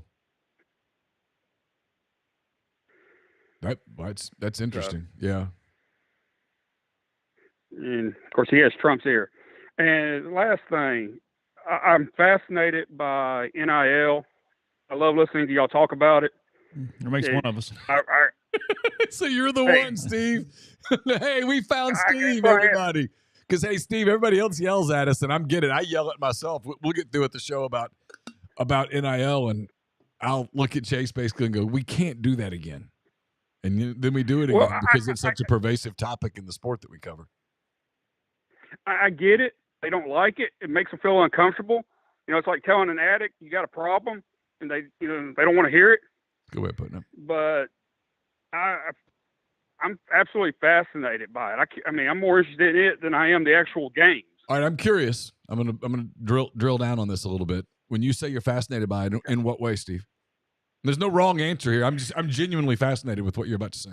That's interesting. Yeah. And of course, he has Trump's ear. And last thing, I'm fascinated by NIL. I love listening to y'all talk about it. It makes one of us. So you're the one, Steve. Hey, we found Steve, everybody. Because, hey, Steve, everybody else yells at us, and I'm getting it. I yell at myself. We'll get through at the show about NIL, and I'll look at Chase basically and go, we can't do that again. And then we do it again because it's such a pervasive topic in the sport that we cover. I get it. They don't like it. It makes them feel uncomfortable. You know, it's like telling an addict you got a problem, and they don't want to hear it. Good way of putting it. But I'm absolutely fascinated by it. I mean, I'm more interested in it than I am the actual games. All right, I'm curious. I'm gonna drill down on this a little bit. When you say you're fascinated by it, in what way, Steve? There's no wrong answer here. I'm genuinely fascinated with what you're about to say.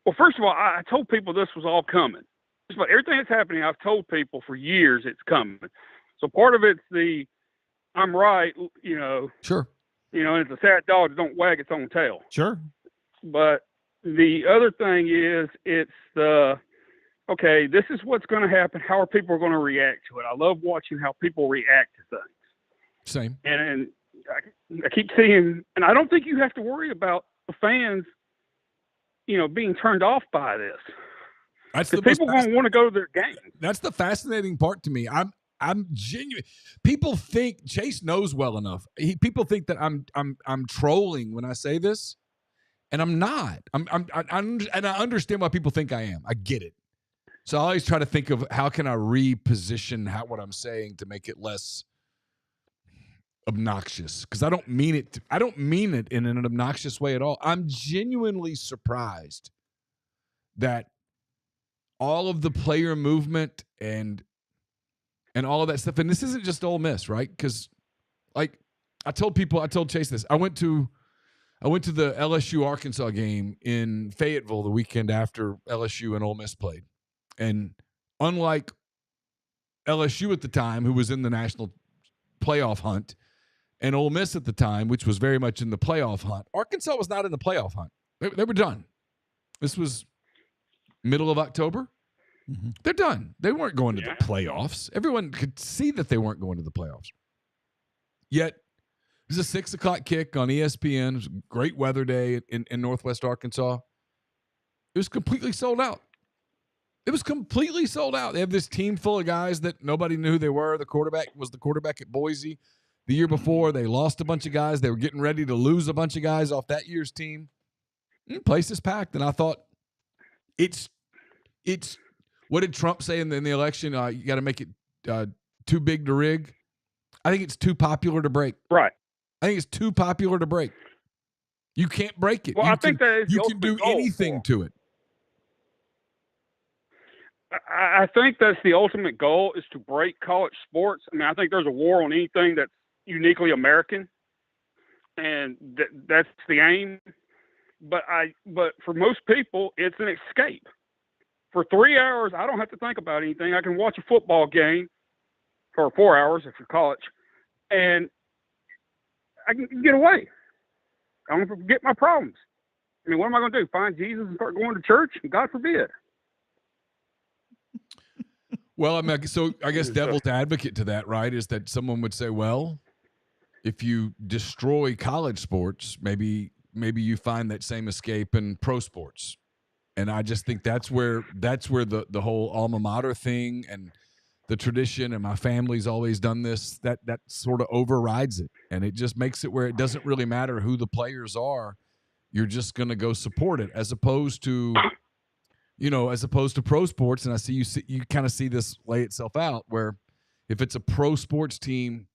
Well, first of all, I told people this was all coming. Just about everything that's happening, I've told people for years it's coming. So part of it's I'm right, you know. Sure. You know, and it's a sad dog that don't wag its own tail. Sure. But the other thing is okay, this is what's going to happen. How are people going to react to it? I love watching how people react to things. Same. And I keep seeing, and I don't think you have to worry about the fans, you know, being turned off by this. That's the people going to want to go to their games. That's the fascinating part to me. I'm genuine. People think Chase knows well enough. People think that I'm trolling when I say this, and I'm not. And I understand why people think I am. I get it. So I always try to think of how can I reposition what I'm saying to make it less obnoxious, because I don't mean it. I don't mean it in an obnoxious way at all. I'm genuinely surprised that all of the player movement and all of that stuff, and this isn't just Ole Miss, right? Because, like, I told Chase this. I went to the LSU Arkansas game in Fayetteville the weekend after LSU and Ole Miss played, and unlike LSU at the time, who was in the national playoff hunt, and Ole Miss at the time, which was very much in the playoff hunt, Arkansas was not in the playoff hunt. They were done. This was middle of October. Mm-hmm. They're done. They weren't going to the playoffs. Everyone could see that they weren't going to the playoffs. Yet, it was a 6 o'clock kick on ESPN. It was a great weather day in Northwest Arkansas. It was completely sold out. It was completely sold out. They have this team full of guys that nobody knew who they were. The quarterback was the quarterback at Boise. The year before, they lost a bunch of guys. They were getting ready to lose a bunch of guys off that year's team. And the place is packed. And I thought, it's what did Trump say in the election? You got to make it too big to rig. I think it's too popular to break. Right. I think it's too popular to break. You can't break it. Well, I think that is you can do anything to it. I think that's the ultimate goal, is to break college sports. I mean, I think there's a war on anything that's uniquely American, and that's the aim. But for most people, it's an escape. For 3 hours, I don't have to think about anything. I can watch a football game for 4 hours if you're college, and I can get away. I don't forget my problems. I mean, what am I going to do? Find Jesus and start going to church? God forbid. Well, I mean, so I guess devil's advocate to that, right, is that someone would say, well, if you destroy college sports, maybe you find that same escape in pro sports. And I just think that's where the whole alma mater thing and the tradition, and my family's always done this, that sort of overrides it. And it just makes it where it doesn't really matter who the players are. You're just going to go support it, as opposed to pro sports. And I see you kind of see this lay itself out, where if it's a pro sports team,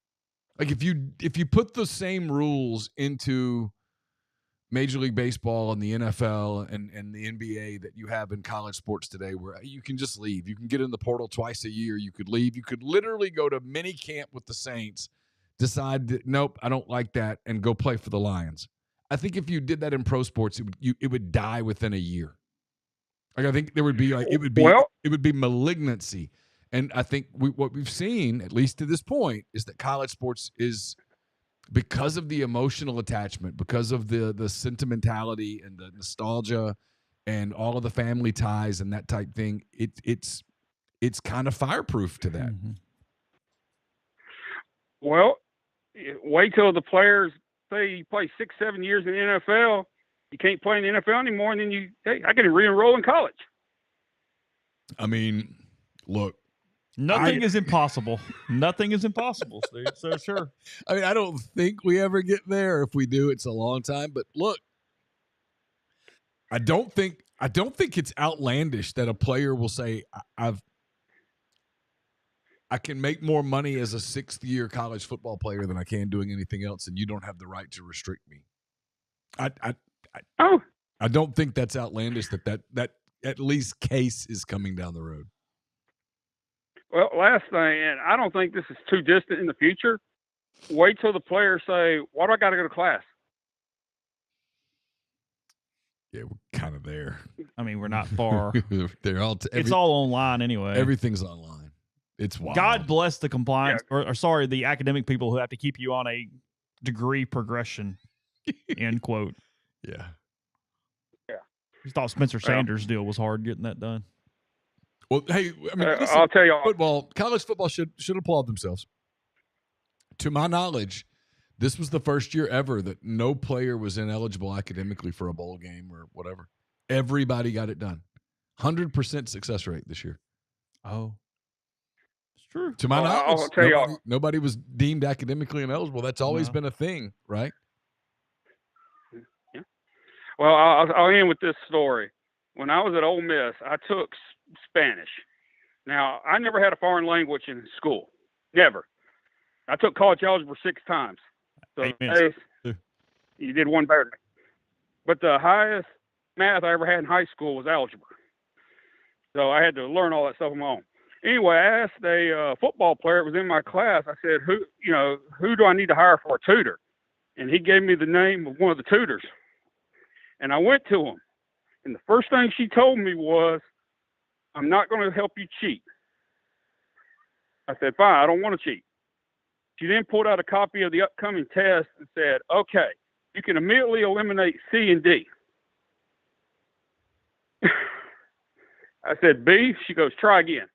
like if you put the same rules into Major League Baseball and the NFL and the NBA that you have in college sports today, where you can just leave. You can get in the portal twice a year. You could leave. You could literally go to mini camp with the Saints, decide that, nope, I don't like that, and go play for the Lions. I think if you did that in pro sports, it would die within a year. Like, I think there would be it would be malignancy. And I think what we've seen, at least to this point, is that college sports is, because of the emotional attachment, because of the sentimentality and the nostalgia and all of the family ties and that type thing, it's kind of fireproof to that. Mm-hmm. Well, wait till the players say you play 6-7 years in the NFL, you can't play in the NFL anymore, and then I can re-enroll in college. I mean, look. Nothing is impossible. Nothing is impossible, Steve. So sure. I mean, I don't think we ever get there. If we do, it's a long time. But look, I don't think it's outlandish that a player will say, I can make more money as a 6th-year college football player than I can doing anything else, and you don't have the right to restrict me. I don't think that's outlandish that at least case is coming down the road. Well, last thing, and I don't think this is too distant in the future. Wait till the players say, "Why do I got to go to class?" Yeah, we're kind of there. I mean, we're not far. They're all. It's all online anyway. Everything's online. It's wild. God bless the compliance, or sorry, the academic people who have to keep you on a degree progression. End quote. Yeah. You thought Spencer Sanders' deal was hard getting that done. Well, hey, I mean, listen, I'll tell you, college football should applaud themselves. To my knowledge, this was the first year ever that no player was ineligible academically for a bowl game or whatever. Everybody got it done. 100% success rate this year. Oh, it's true. To my knowledge, I'll tell y'all, nobody was deemed academically ineligible. That's always been a thing, right? Yeah. Well, I'll end with this story. When I was at Ole Miss, I took Spanish. Now, I never had a foreign language in school. Never. I took college algebra 6 times. So you did one better than me. But the highest math I ever had in high school was algebra. So I had to learn all that stuff on my own. Anyway, I asked a football player that was in my class, I said, who do I need to hire for a tutor? And he gave me the name of one of the tutors. And I went to him. And the first thing she told me was, "I'm not going to help you cheat." I said, "Fine, I don't want to cheat." She then pulled out a copy of the upcoming test and said, "Okay, you can immediately eliminate C and D." I said, "B?" She goes, "Try again."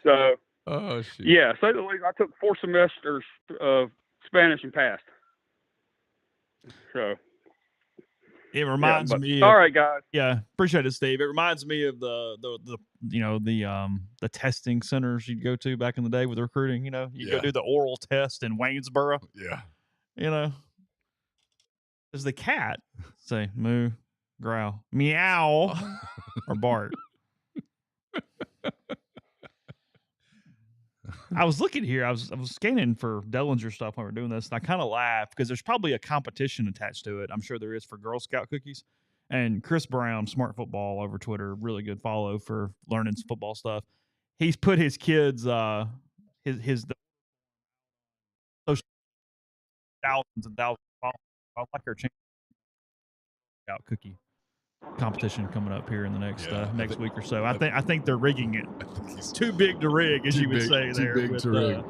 So, yeah, say the least, I took 4 semesters of Spanish and passed. So it reminds me. All right, guys. Yeah, appreciate it, Steve. It reminds me of the testing centers you'd go to back in the day with recruiting. You go do the oral test in Waynesboro. Yeah. Does the cat say moo, growl, meow, or bark? I was looking here. I was scanning for Dellinger stuff when we were doing this, and I kind of laughed because there's probably a competition attached to it. I'm sure there is for Girl Scout cookies. And Chris Brown, Smart Football over Twitter, really good follow for learning football stuff. He's put his kids, his thousands and thousands of followers. I like our Scout cookie competition coming up here in the next week or so. I think they're rigging it. It's too big to rig, as you would say there. Too big to rig.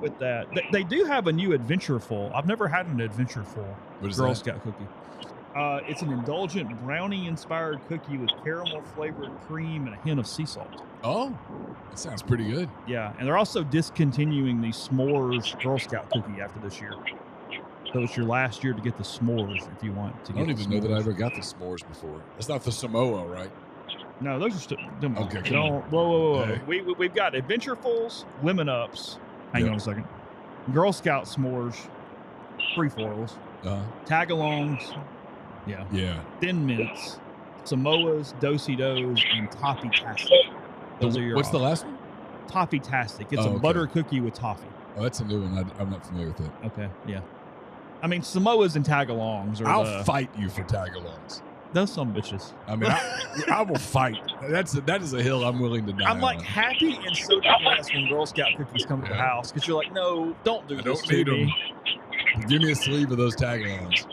With that, they do have a new Adventureful. I've never had an Adventureful Girl Scout cookie. It's an indulgent brownie-inspired cookie with caramel-flavored cream and a hint of sea salt. Oh, that sounds pretty good. Yeah, and they're also discontinuing the s'mores Girl Scout cookie after this year. So it's your last year to get the s'mores if you want to get. I don't even know that I ever got the s'mores before. That's not the Samoa, right? No, those are still. Okay. Whoa. Hey. We've got Adventurefuls, Lemon Ups. Hang on a second. Girl Scout s'mores, free-for-alls, tag-alongs. Yeah. Thin mints, Samoas, Do-si-dos, and Toffee-tastic. What's the last one? Toffee-tastic. It's a butter cookie with toffee. Oh, that's a new one. I'm not familiar with it. Okay, yeah. I mean, Samoas and tag-alongs are. I'll fight you for tag-alongs. Those some bitches. I mean, I will fight. That is a hill I'm willing to die I'm like on. happy and so depressed when Girl Scout cookies come to the house because you're like, no, don't do this to me. Give me a sleeve of those tag-alongs.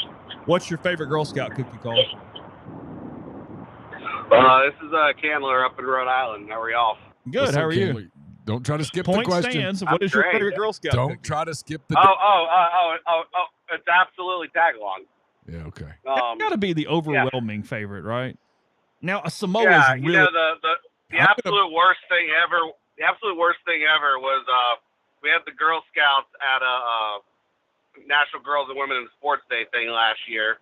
What's your favorite Girl Scout cookie called? This is Candler up in Rhode Island. How are y'all? Good. How are you? Don't try to skip Point the question. stands. What is your great. favorite Girl Scout Don't cookie? try to skip the. It's absolutely tag along. Yeah. Okay. That's got to be the overwhelming favorite, right? Now a Samoa Yeah, is you really know the absolute worst thing ever. The absolute worst thing ever was we had the Girl Scouts at a National Girls and Women in Sports Day thing last year,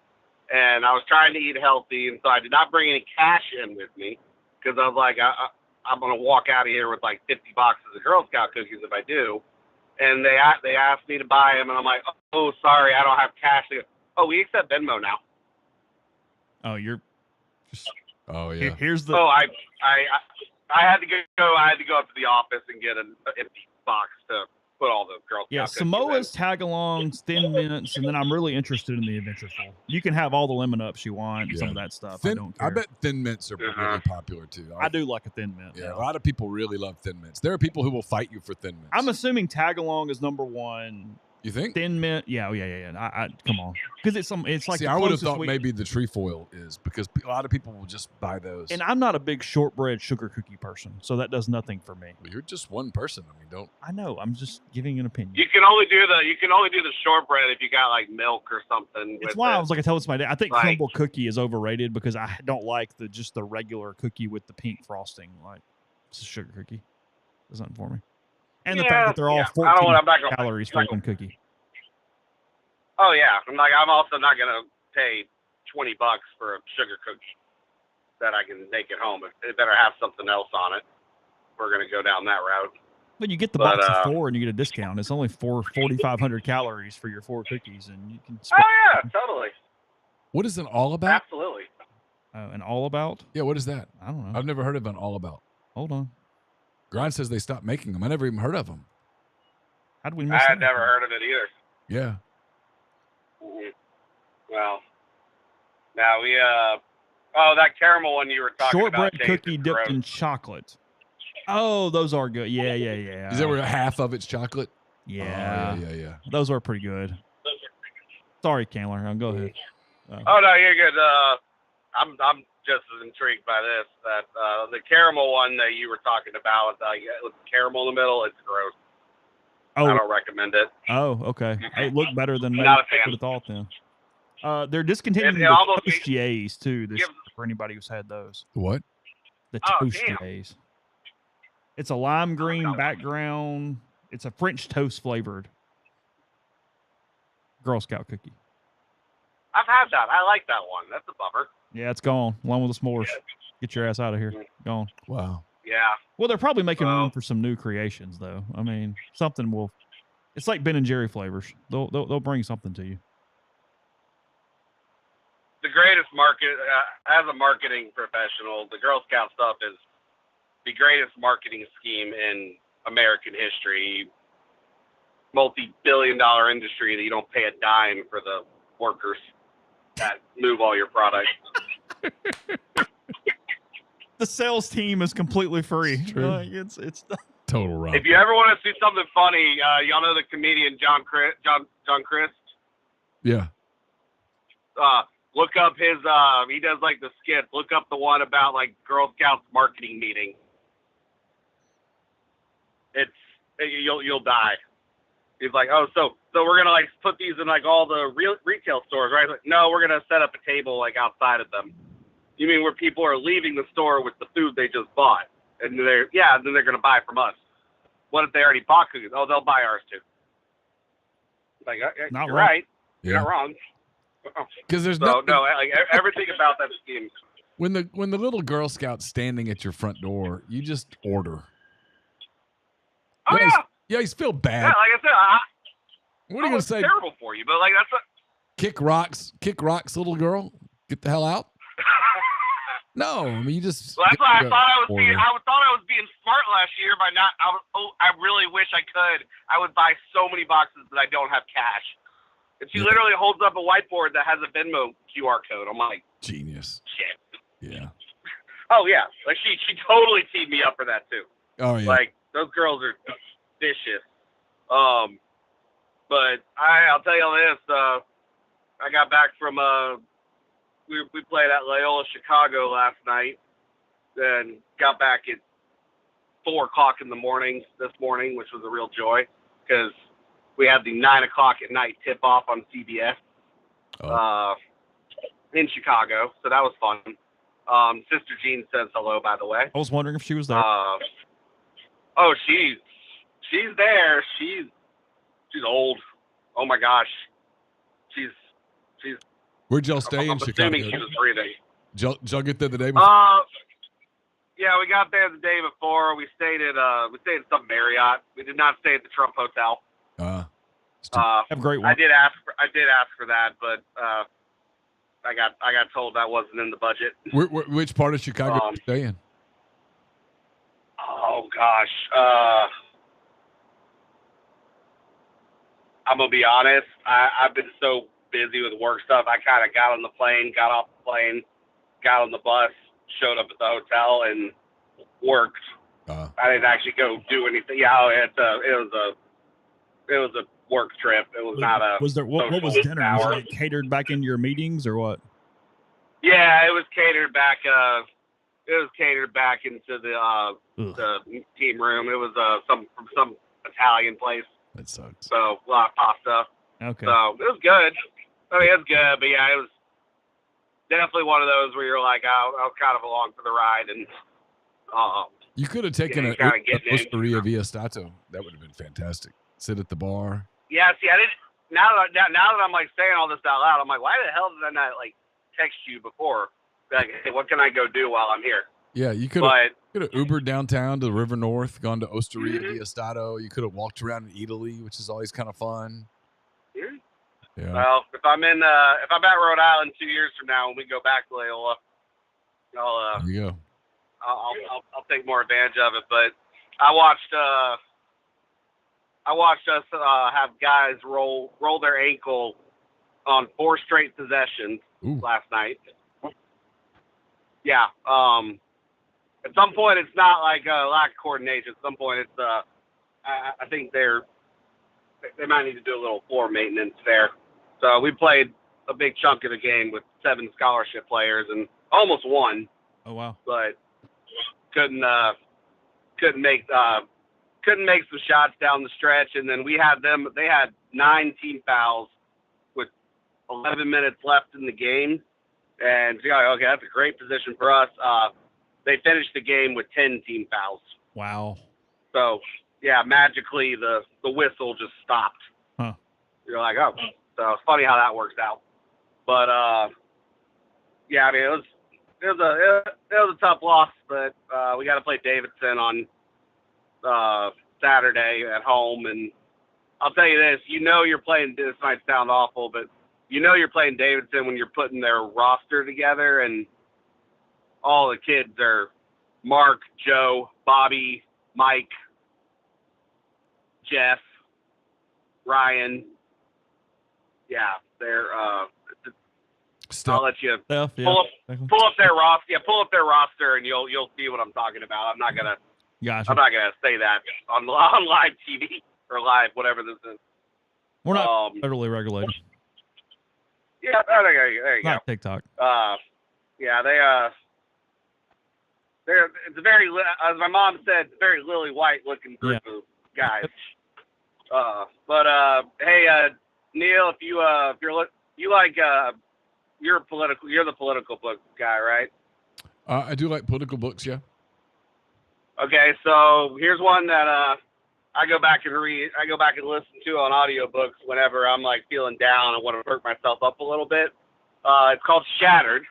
and I was trying to eat healthy, and so I did not bring any cash in with me because I was like, I'm gonna walk out of here with like 50 boxes of Girl Scout cookies if I do. And they asked me to buy them, and I'm like, oh, sorry, I don't have cash. They go, oh, we accept Venmo now. Oh, you're just. Oh yeah. Here's the. Oh, I had to go. I had to go up to the office and get an empty box to put all the Girl Scout Yeah, cookies Samoa's, in. tag-alongs, Thin Mints, and then I'm really interested in the Adventureful. You can have all the lemon ups you want, and some of that stuff. I don't care. I bet Thin Mints are really popular too. I do like a Thin Mint. Yeah, a lot of people really love Thin Mints. There are people who will fight you for Thin Mints. I'm assuming tag-along is number one. You think? Thin Mint, yeah. I come on, because it's like. See, I would have thought maybe the trefoil is because a lot of people will just buy those. And I'm not a big shortbread sugar cookie person, so that does nothing for me. Well, you're just one person. I mean, don't. I know. I'm just giving an opinion. You can only do the shortbread if you got like milk or something. It's why I was like, I told my dad. I think like, Campbell cookie is overrated because I don't like the regular cookie with the pink frosting. Like it's a sugar cookie. Does nothing for me. And the fact that they're all 14 calories for one cookie. Oh yeah, I'm also not gonna pay $20 for a sugar cookie that I can make at home. It better have something else on it. We're gonna go down that route. But you get the box of 4 and you get a discount. It's only 4,500 calories for your 4 cookies, and you can. Oh yeah, totally. What is an all about? Absolutely. An all about? Yeah, what is that? I don't know. I've never heard of an all about. Hold on. Grind says they stopped making them. I never even heard of them. How did we miss I that? had never heard of it either. Yeah. Well, now we that caramel one you were talking Shortbread about. cookie dipped in chocolate. Oh, those are good. Yeah. Is that where half of it's chocolate? Yeah. Oh, yeah. Those are pretty good. Sorry, Candler. Go ahead. Oh no, you're good. I'm just as intrigued by this that the caramel one that you were talking about with caramel in the middle. It's gross. Oh, I don't recommend it. Oh, okay. It looked better than maybe Not a I fan. would have thought then. They're discontinuing It the almost Toastiers too. This gives- for anybody who's had those. What? The Oh, Toastiers. It's a lime green background. It's a French toast flavored Girl Scout cookie. I've had that. I like that one. That's a bummer. Yeah, it's gone along with the s'mores. Get your ass out of here. Gone. Wow. Yeah. Well, they're probably making Well- room for some new creations, though. I mean, something will. It's like Ben and Jerry flavors. They'll bring something to you. The greatest market, as a marketing professional, the Girl Scout stuff is the greatest marketing scheme in American history. Multi-billion-dollar industry that you don't pay a dime for the workers that move all your products. The sales team is completely free. true. It's Total rock. If you ever want to see something funny, y'all know the comedian John Crist? Yeah. Look up his, he does like the skits. Look up the one about like Girl Scouts marketing meeting. You'll die. He's like, oh, so we're gonna like put these in like all the retail stores, right? Like, no, we're gonna set up a table like outside of them. You mean where people are leaving the store with the food they just bought, and then they're gonna buy from us. What if they already bought cookies? Oh, they'll buy ours too. Like, Not you're wrong. right. Yeah. You're not wrong. Because there's So no, like everything about that scheme. when the little Girl Scout's standing at your front door, you just order. Oh Yeah, yeah, Yeah, you feel bad. yeah. Like I said, What are you gonna it's say? terrible for you, but like that's what. Kick rocks, little girl. Get the hell out. No, I mean you just. Well, that's why I get thought I was order. being. I thought I was being smart last year by not. I really wish I could. I would buy so many boxes, but I don't have cash. And she Yeah. literally holds up a whiteboard that has a Venmo QR code. I'm like, Genius. shit. Yeah. Oh yeah, like she totally teed me up for that too. Oh yeah. Like those girls are vicious. But I'll tell you this. I got back from we played at Loyola Chicago last night, and got back at 4:00 in the morning this morning, which was a real joy because we had the 9 o'clock at night tip off on CBS in Chicago, so that was fun. Sister Jean says hello, by the way. I was wondering if she was there. She's there. She's old. Oh my gosh, she's. Where'd y'all stay in Chicago? Assuming she was breathing. Did y'all get there the day before? Yeah, we got there the day before. We stayed at some Marriott. We did not stay at the Trump Hotel. Have a great one. I did ask for that, but I got told that wasn't in the budget. Which part of Chicago did you stay in? Oh gosh, I'm gonna be honest. I've been so busy with work stuff. I kind of got on the plane, got off the plane, got on the bus, showed up at the hotel, and worked. I didn't actually go do anything. Yeah, it was a work trip. It was not a. Was there what was dinner? Was it catered back into your meetings or what? Yeah, it was catered back. It was catered back into the team room. It was from some Italian place. That sucks. So a lot of pasta. Okay. So it was good. I mean, it was good, but yeah, it was definitely one of those where you're like, I was kind of along for the ride, and you could have taken a Osteria via Stato. That would have been fantastic. Sit at the bar. Yeah, see, I didn't. Now that I'm like saying all this out loud, I'm like, why the hell did I not like text you before? Like, hey, what can I go do while I'm here? Yeah, you could have Ubered downtown to the River North, gone to Osteria via Stato. You could have walked around in Italy, which is always kind of fun. Yeah. Well, if I'm at Rhode Island 2 years from now when we go back to Loyola, there you go. I'll take more advantage of it. But I watched us have guys roll their ankle on 4 straight possessions last night. Yeah. At some point, it's not like a lack of coordination. At some point, it's I think they might need to do a little floor maintenance there. So we played a big chunk of the game with 7 scholarship players and almost won. Oh wow! But couldn't make some shots down the stretch, and then we had them. They had 9 team fouls with 11 minutes left in the game, and so you're like, okay, that's a great position for us. They finished the game with 10 team fouls. Wow. So yeah, magically the whistle just stopped. Huh. You're like, oh, so it's funny how that works out. But yeah, I mean it was a tough loss, but we got to play Davidson on Saturday at home, and I'll tell you this: you're playing. This might sound awful, but you're playing Davidson when you're putting their roster together, and all the kids are Mark, Joe, Bobby, Mike, Jeff, Ryan. Yeah, they're. I'll let you pull up their roster. Yeah, pull up their roster, and you'll see what I'm talking about. I'm not gonna say that on live TV or live whatever this is. We're not federally regulated. Yeah, there you go. Not TikTok. Yeah, they're it's a very, as my mom said, it's a very lily white looking group of guys. Hey, Neal, if you're the political book guy, right? I do like political books, yeah. Okay, so here's one that I go back and read. I go back and listen to on audiobooks whenever I'm like feeling down and want to perk myself up a little bit. It's called Shattered,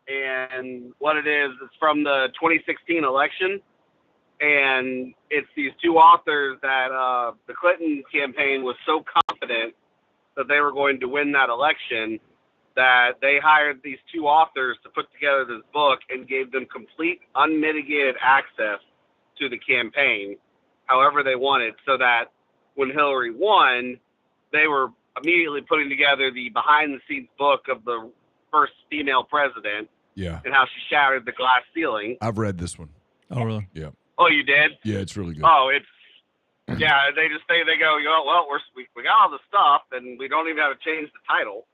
and what it is, it's from the 2016 election, and it's these 2 authors that the Clinton campaign was so confident that they were going to win that election that they hired these 2 authors to put together this book and gave them complete unmitigated access to the campaign however they wanted, so that when Hillary won, they were immediately putting together the behind-the-scenes book of the first female president and how she shattered the glass ceiling. I've read this one. Oh, really? Yeah. Oh, you did? Yeah, it's really good. Oh, it's yeah. They go, well, we got all the stuff, and we don't even have to change the title.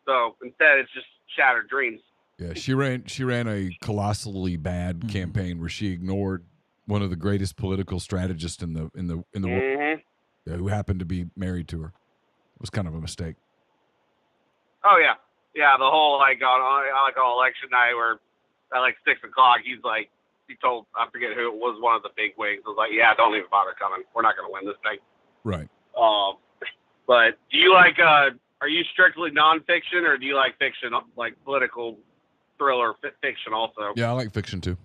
So instead, it's just Shattered Dreams. Yeah, she ran a colossally bad campaign where she ignored one of the greatest political strategists in the world, who happened to be married to her. It was kind of a mistake. Oh yeah, yeah. The whole on election night, where at like 6 o'clock, he told, I forget who it was, one of the big wigs, was like, yeah, don't even bother coming. We're not going to win this thing. Right. But do you like? Are you strictly nonfiction, or do you like fiction, like political thriller fiction also? Yeah, I like fiction too.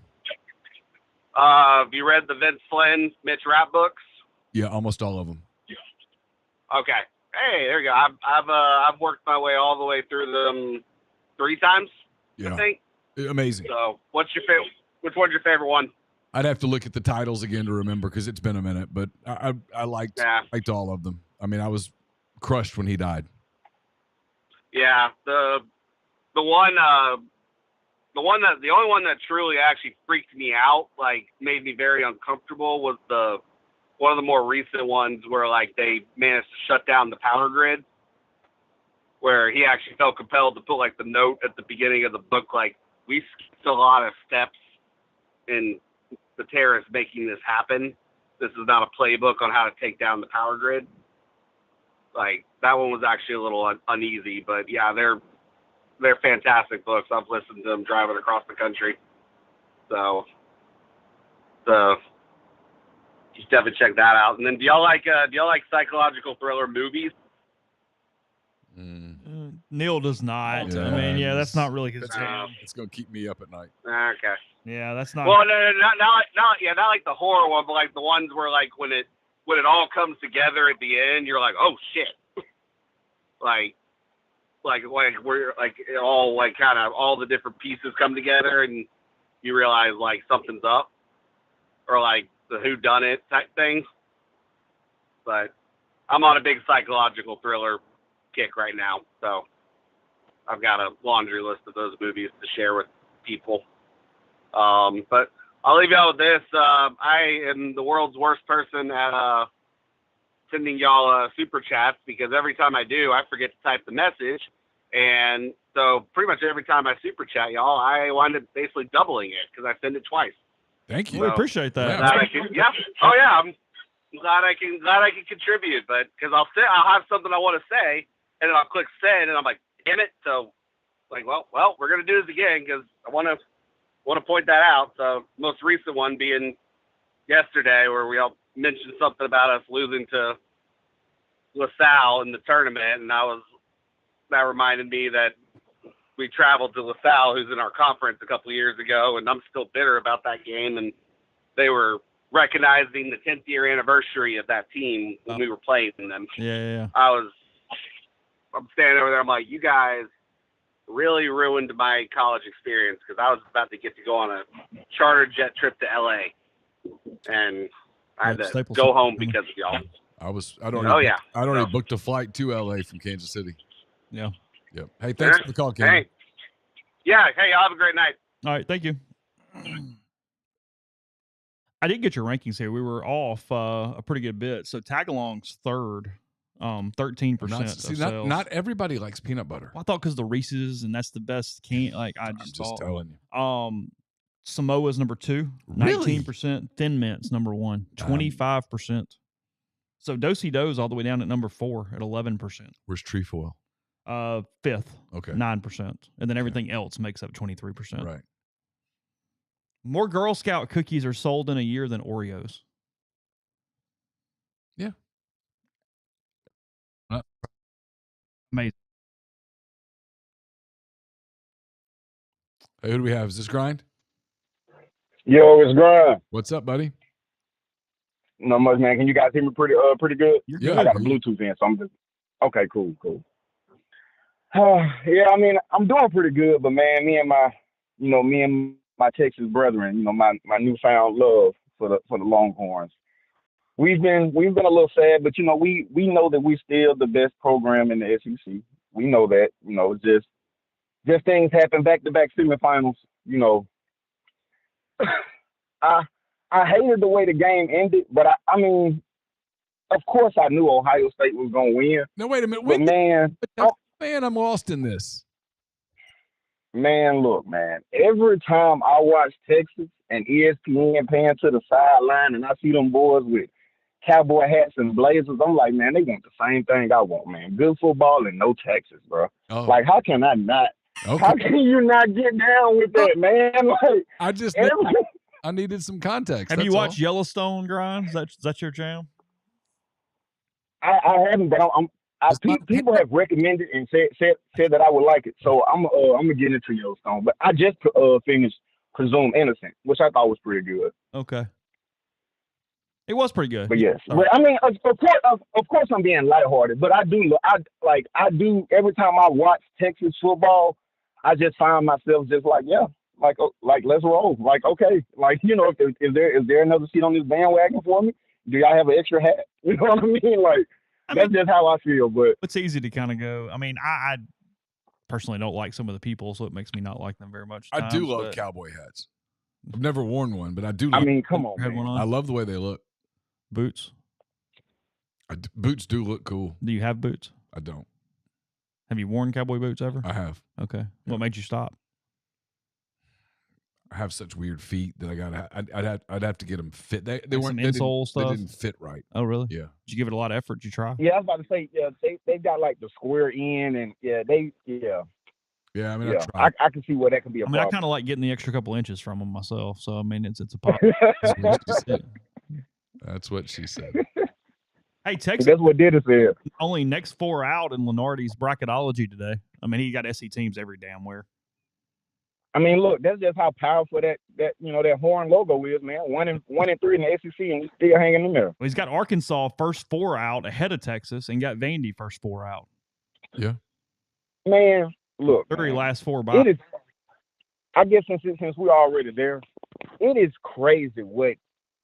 Have you read the Vince Flynn, Mitch Rapp books? Yeah, almost all of them. Okay. Hey, there you go. I've worked my way all the way through them 3 times. Yeah. I think. Amazing. So, what's your favorite? Which one's your favorite one? I'd have to look at the titles again to remember because it's been a minute, but I liked all of them. I mean, I was crushed when he died. Yeah, the only one that truly actually freaked me out, like made me very uncomfortable, was one of the more recent ones where like they managed to shut down the power grid, where he actually felt compelled to put like the note at the beginning of the book, like, we skipped a lot of steps in the terrorists making this happen. This is not a playbook on how to take down the power grid. Like, that one was actually a little uneasy, but yeah, they're fantastic books. I've listened to them driving across the country. So, just definitely check that out. And then do y'all like psychological thriller movies? Neal does not. Yeah, I mean, that's not really his jam. It's gonna keep me up at night. Okay. Yeah, that's not. Well, no, not like the horror one, but like the ones where like when it all comes together at the end, you're like, oh shit. like where like it all like kind of all the different pieces come together and you realize like something's up, or like the whodunit type things. But I'm on a big psychological thriller kick right now, so I've got a laundry list of those movies to share with people. But I'll leave y'all with this. I am the world's worst person at sending y'all super chats, because every time I do, I forget to type the message. And so pretty much every time I super chat y'all, I wind up basically doubling it because I send it twice. Thank you. We appreciate that. Oh yeah. I'm glad I can contribute, but because I'll have something I want to say, and then I'll click send, and I'm like, damn it. So, like, well, we're gonna do this again because I want to point that out. So, most recent one being yesterday, where we all mentioned something about us losing to LaSalle in the tournament, and that reminded me that we traveled to LaSalle, who's in our conference, a couple of years ago, and I'm still bitter about that game. And they were recognizing the 10th year anniversary of that team when we were playing them. Yeah. I'm standing over there. I'm like, you guys really ruined my college experience, because I was about to get to go on a charter jet trip to LA, and I had to go home because of y'all. I'd already booked a flight to LA from Kansas City. Yeah. Yep. Hey, thanks for the call, Ken. Hey, y'all have a great night. All right, thank you. I did get your rankings here. We were off a pretty good bit. So Tagalong's third, 13% of sales. Not everybody likes peanut butter. Well, I thought because the Reese's, and that's the best can. Like I'm just telling you. Samoa's number 2, really? 19%. Thin Mint's number 1, 25%. So Do-si Do's all the way down at number 4 at 11%. Where's Trefoil? 5th. Okay. 9%. And then everything else makes up 23%. Right. More Girl Scout cookies are sold in a year than Oreos. Yeah. Amazing. Hey, who do we have? Is this Grind? Yo, it's Grind. What's up, buddy? Not much, man. Can you guys hear me pretty good? Yeah, I got a Bluetooth in, so I'm just okay. Cool. Yeah, I mean, I'm doing pretty good, but man, me and my Texas brethren, my newfound love for the Longhorns, we've been a little sad, but we know that we still the best program in the SEC. We know that. Just things happen, back-to-back semifinals. I hated the way the game ended, but I mean, of course I knew Ohio State was going to win. No, wait a minute. But man, I'm lost in this. Man, look, man. Every time I watch Texas, and ESPN paying to the sideline, and I see them boys with cowboy hats and blazers. I'm like, man, they want the same thing I want, man. Good football and no taxes, bro. Oh. Like, how can I not? Okay. How can you not get down with that, man? Like, I needed some context. Have you watched Yellowstone, Grimes? Is that your jam? I haven't, but people have recommended and said that I would like it, so I'm gonna get into Yellowstone. But I just finished Presumed Innocent, which I thought was pretty good. Okay, it was pretty good. But yes, but I mean, of course, I'm being lighthearted, but I do every time I watch Texas football, I just find myself just like, yeah, like let's roll. Like, okay, like, you know, is there another seat on this bandwagon for me? Do y'all have an extra hat? You know what I mean? Like, that's just how I feel. But it's easy to kind of go. I mean, I personally don't like some of the people, so it makes me not like them very much. I do love cowboy hats. I've never worn one, but I do. I mean, come on, man. I love the way they look. Boots. Boots do look cool. Do you have boots? I don't. Have you worn cowboy boots ever? I have. Okay. Yeah. What made you stop? I have such weird feet that I'd have to get them fit. They weren't insole stuff. They didn't fit right. Oh, really? Yeah. Did you give it a lot of effort? Did you try? Yeah, I was about to say, yeah, they got like the square in, and Yeah, I mean, I can see where that could be a problem. I kind of like getting the extra couple inches from them myself. So I mean, it's a pop. That's what she said. Hey, Texas. That's what Dennis said. Only next 4 out in Lenardi's bracketology today. I mean, he got SC teams every damn where. I mean, look, that's just how powerful that horn logo is, man. 1 and 3 in the SEC, and he's still hanging in there. Well, he's got Arkansas first 4 out ahead of Texas, and got Vandy first 4 out. Yeah, man. Look, 30 last 4 by. It is. I guess since we're already there, it is crazy.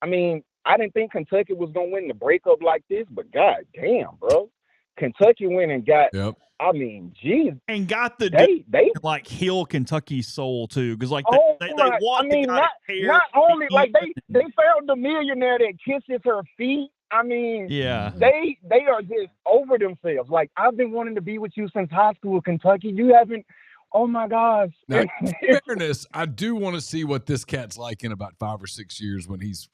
I mean, I didn't think Kentucky was gonna win the breakup like this, but god damn, bro, Kentucky went and got. Yep. I mean, geez, and got the they like heal Kentucky's soul too, because like they I want. mean, not only like they found the millionaire that kisses her feet. I mean, yeah, they are just over themselves. Like, I've been wanting to be with you since high school, Kentucky. You haven't. Oh my gosh. Now, in fairness, I do want to see what this cat's like in about 5 or 6 years when he's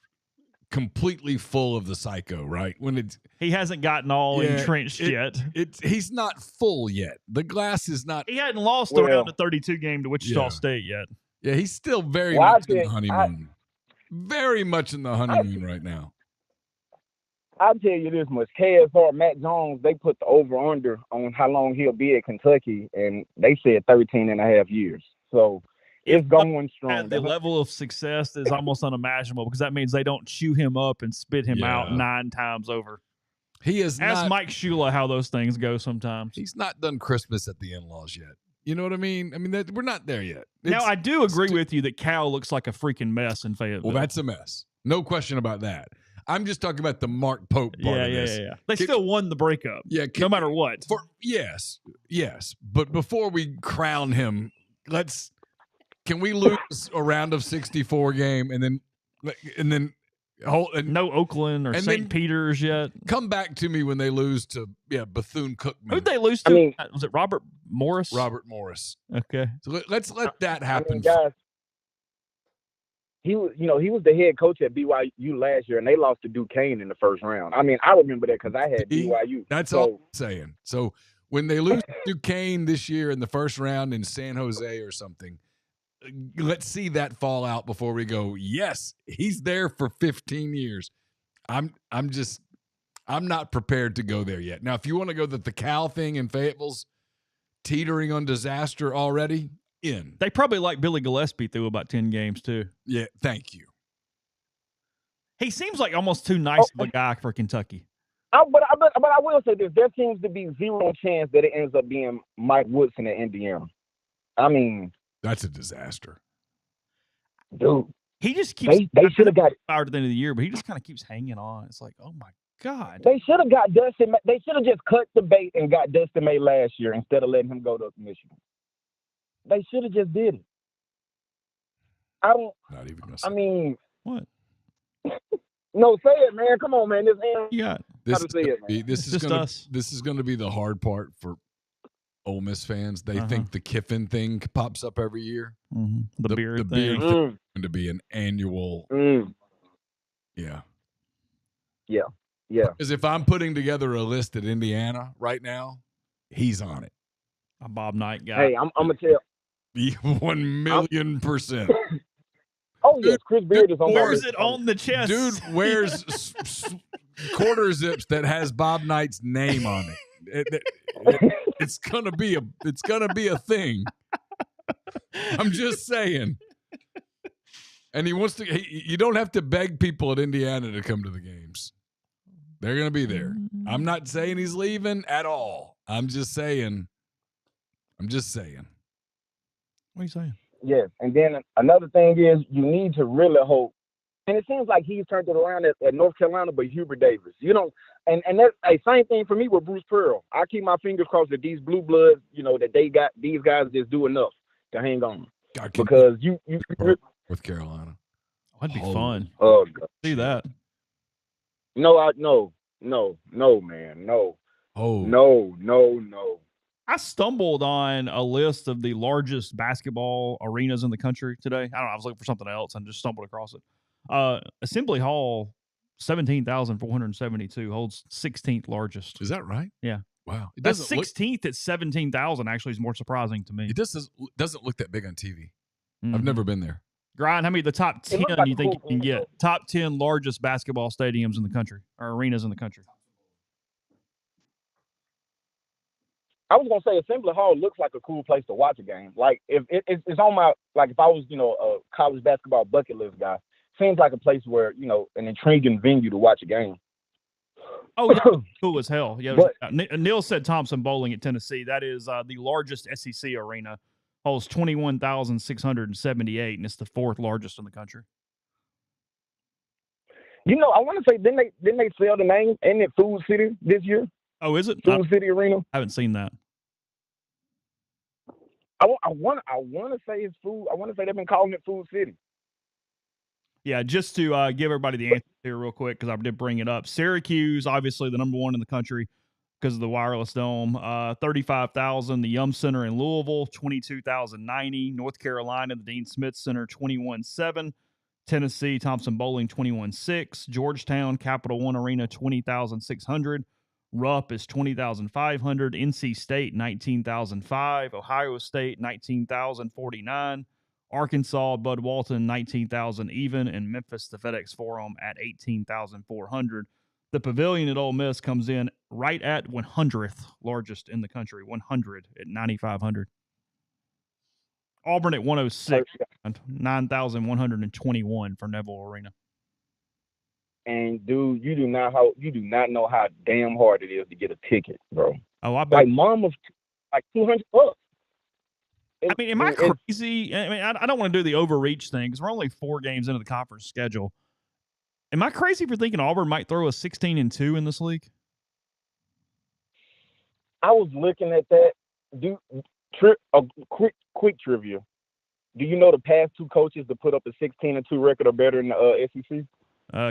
completely full of the psycho, right? When he hasn't gotten all entrenched yet. He's not full yet. The glass is not. He hadn't lost around the 32 game to Wichita State yet. Yeah, he's still very much in the honeymoon. Very much in the honeymoon right now. I'll tell you this much. KSR, Matt Jones, they put the over-under on how long he'll be at Kentucky, and they said 13 and a half years. So it's going strong. And the level of success is almost unimaginable, because that means they don't chew him up and spit him out 9 times over. He is Ask Mike Shula how those things go sometimes. He's not done Christmas at the in-laws yet. You know what I mean? I mean, we're not there yet. Now, I do agree with you that Cal looks like a freaking mess in Fayetteville. Well, that's a mess. No question about that. I'm just talking about the Mark Pope part of this. Yeah. They still won the breakup. Yeah, no matter what. Yes. But before we crown him, can we lose a round of 64 game and then no Oakland or St. Peter's yet? Come back to me when they lose to Bethune-Cookman. Who'd they lose to? Was it Robert Morris? Robert Morris. Okay. So let's let that happen. I mean, guys, he was the head coach at BYU last year, and they lost to Duquesne in the first round. I mean, I remember that because I had BYU. That's all I'm saying. So when they lose to Duquesne this year in the first round in San Jose or something, let's see that fall out before we go, yes, he's there for 15 years. I'm not prepared to go there yet. Now, if you want to go that the Cal thing in Fayetteville's teetering on disaster already, They probably like Billy Gillespie through about 10 games too. Yeah, thank you. He seems like almost too nice of a guy for Kentucky. But I will say this: there seems to be zero chance that it ends up being Mike Woodson at Indiana. I mean, that's a disaster, dude. He just keeps. They should have got fired at the end of the year, but he just kind of keeps hanging on. It's like, oh my god. They should have got Dustin. They should have just cut the bait and got Dustin May last year instead of letting him go to Michigan. They should have just did it. I don't. Not even gonna say. I mean, what? No, say it, man. Come on, man. Yeah. This is going to be the hard part for Ole Miss fans. They think the Kiffin thing pops up every year. Mm-hmm. The beard thing. Beard thing is going to be an annual. Yeah. Yeah. Yeah. Because if I'm putting together a list at Indiana right now, he's on it. A Bob Knight guy. Hey, I'm gonna tell. 1,000,000%. Oh yes, Chris Beard is on. Wears it on the chest. Dude wears quarter zips that has Bob Knight's name on it. It's gonna be a thing. I'm just saying. And he wants to. You don't have to beg people at Indiana to come to the games. They're gonna be there. I'm not saying he's leaving at all. I'm just saying. What are you saying? Yes, and then another thing is you need to really hope. And it seems like he's turned it around at North Carolina, but Hubert Davis, and that's a same thing for me with Bruce Pearl. I keep my fingers crossed that these blue bloods, that they got these guys just do enough to hang on. Because you with Carolina, that'd be fun. Oh, God. See that? No, man, no. Oh, no. I stumbled on a list of the largest basketball arenas in the country today. I don't know. I was looking for something else and just stumbled across it. Assembly Hall, 17,472, holds 16th largest. Is that right? Yeah. Wow. That's 16th at 17,000 actually is more surprising to me. It doesn't look that big on TV. I've never been there. Grind, how many of the top 10 you think you can get? Top 10 largest basketball stadiums in the country or arenas in the country. I was gonna say Assembly Hall looks like a cool place to watch a game. Like if it's on my if I was a college basketball bucket list guy, seems like a place where an intriguing venue to watch a game. Oh, yeah, cool as hell. Yeah, Neal said Thompson Bowling at Tennessee. That is the largest SEC arena. Holds 21,678, and it's the fourth largest in the country. I want to say didn't they sell the name? Ain't it Food City this year? Oh, is it Food City Arena? I haven't seen that. I want to say it's food. I want to say they've been calling it Food City. Yeah, just to give everybody the answer here real quick because I did bring it up. Syracuse, obviously the number one in the country because of the wireless dome. 35,000. The Yum Center in Louisville, 22,090. North Carolina, the Dean Smith Center, 21,700. Tennessee, Thompson Bowling, 21,600. Georgetown, Capital One Arena, 20,600. Rupp is 20,500. NC State, 19,005. Ohio State, 19,049. Arkansas, Bud Walton, 19,000 even. And Memphis, the FedEx Forum, at 18,400. The Pavilion at Ole Miss comes in right at 100th largest in the country, 100 at 9,500. Auburn at 106, 9,121 for Neville Arena. And dude, you do not know how damn hard it is to get a ticket, bro. Oh, I bet. Mom of $200. Am I crazy? I don't want to do the overreach thing because we're only 4 games into the conference schedule. Am I crazy for thinking Auburn might throw a 16-2 in this league? I was looking at that. Quick trivia. Do you know the past 2 coaches to put up a 16-2 record or better in the SEC?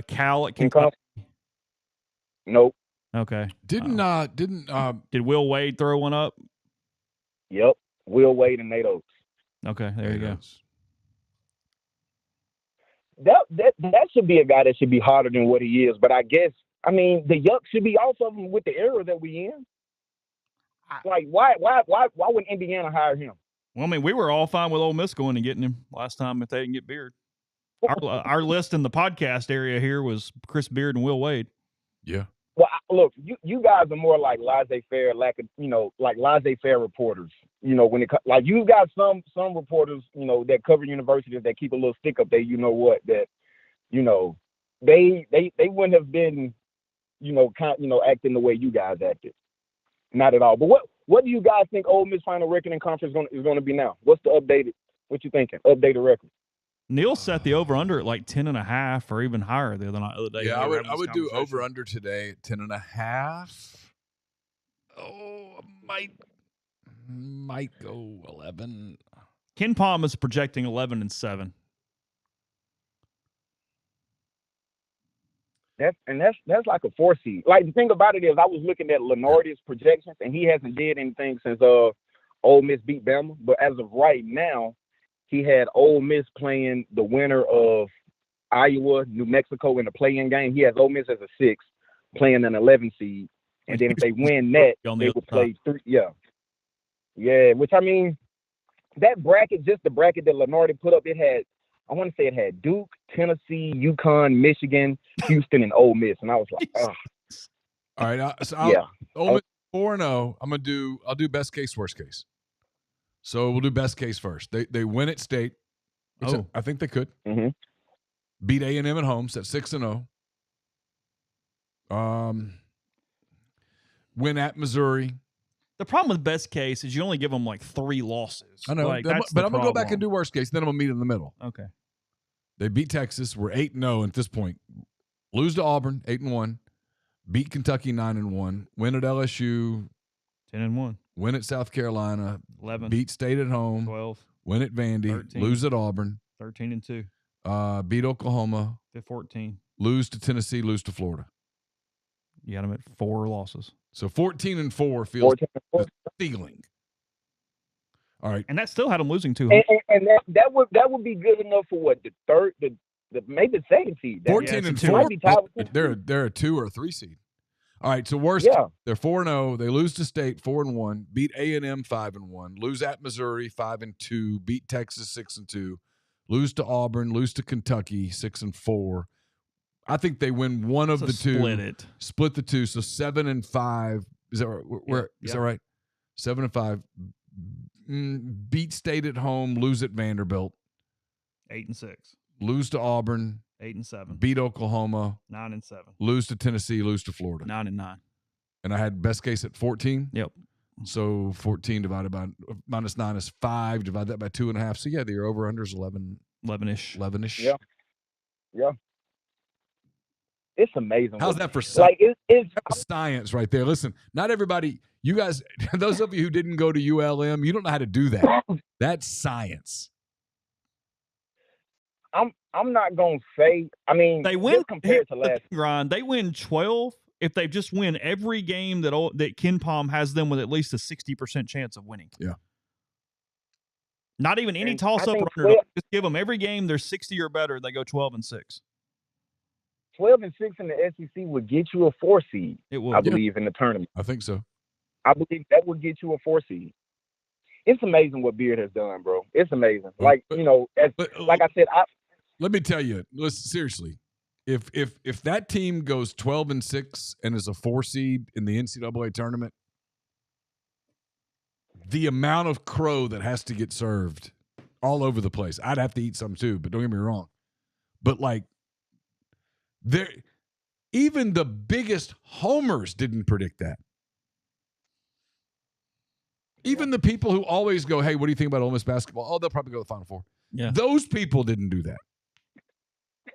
Cal at Kentucky. Nope. Okay. Did Will Wade throw one up? Yep. Will Wade and Nate Oates. Okay, there you go. That should be a guy that should be harder than what he is. But I guess the yuck should be off of him with the era that we in. Why wouldn't Indiana hire him? Well, we were all fine with Ole Miss going and getting him last time if they didn't get Beard. Our list in the podcast area here was Chris Beard and Will Wade. Yeah. Well, look, you guys are more like laissez-faire, laissez-faire reporters. When it you've got some reporters, that cover universities that keep a little stick up there. You know what? That they wouldn't have been, acting the way you guys acted. Not at all. But what do you guys think Ole Miss final record in conference is going to be now? What's the updated? What you thinking? Updated record. Neal set the over-under at 10.5 or even higher the other day. Yeah, I would do over-under today at 10.5. Oh, might go 11. Ken Palm is projecting 11-7. That's like a 4 seed. Like the thing about it is, I was looking at Lenardi's projections, and he hasn't did anything since Ole Miss beat Bama. But as of right now, he had Ole Miss playing the winner of Iowa, New Mexico in the play-in game. He has Ole Miss as a 6, playing an 11 seed, and then if they win that, they will play 3. Yeah. Which I mean, that bracket, just the bracket that Lenardi put up, it had. I want to say it had Duke, Tennessee, UConn, Michigan, Houston, and Ole Miss, and I was like, oh. All right, Ole Miss 4-0. I'll do best case, worst case. So we'll do best case first. They win at state, which I think they could. Mm-hmm. Beat A&M at home, so that's 6-0. Win at Missouri. The problem with best case is you only give them like 3 losses. I know, like, but I'm going to go back and do worst case. Then I'm going to meet in the middle. Okay. They beat Texas. We're 8-0 at this point. Lose to Auburn, 8-1. Beat Kentucky, 9-1. Win at LSU, 10-1. Win at South Carolina, 11. Beat State at home, 12. Win at Vandy, 13. Lose at Auburn, 13-2. Beat Oklahoma, 14. Lose to Tennessee, lose to Florida. You got them at 4 losses. So 14-4 feels the ceiling. All right, and that still had them losing 2. And that would be good enough for what, the third, maybe the second seed. 14-4. They're a 2 or a 3 seed. All right, so worst. They're 4-0. They lose to State 4-1. Beat A&M 5-1. Lose at Missouri 5-2. Beat Texas 6-2. Lose to Auburn. Lose to Kentucky 6-4. I think they win one of the two. Split the two. So 7-5. Is that right? Is that right? 7-5. Beat State at home. Lose at Vanderbilt. 8-6. Lose to Auburn. 8-7. Beat Oklahoma. 9-7. Lose to Tennessee. Lose to Florida. 9-9. And I had best case at 14. Yep. So 14 divided by -9 is 5. Divide that by 2.5. So yeah, the over under is 11-ish. 11-ish. Yeah. It's amazing. How's that for science? Like it's science right there. Listen, not everybody. You guys, those of you who didn't go to ULM, you don't know how to do that. That's science. I'm not gonna say. I mean, they win compared to last grind. They win 12 if they just win every game that Ken Palm has them with at least a 60% chance of winning. Yeah. Not even any toss up or underdog. Just give them every game. They're 60 or better. They go 12-6. 12-6 in the SEC would get you a 4 seed. It would, I believe, in the tournament. I think so. I believe that would get you a 4 seed. It's amazing what Beard has done, bro. It's amazing. Like, like I said, let me tell you, listen, seriously, if that team goes 12-6 and is a 4 seed in the NCAA tournament, the amount of crow that has to get served all over the place. I'd have to eat some too, but don't get me wrong. But like, even the biggest homers didn't predict that. Even the people who always go, hey, what do you think about Ole Miss basketball? Oh, they'll probably go to the Final Four. Yeah. Those people didn't do that.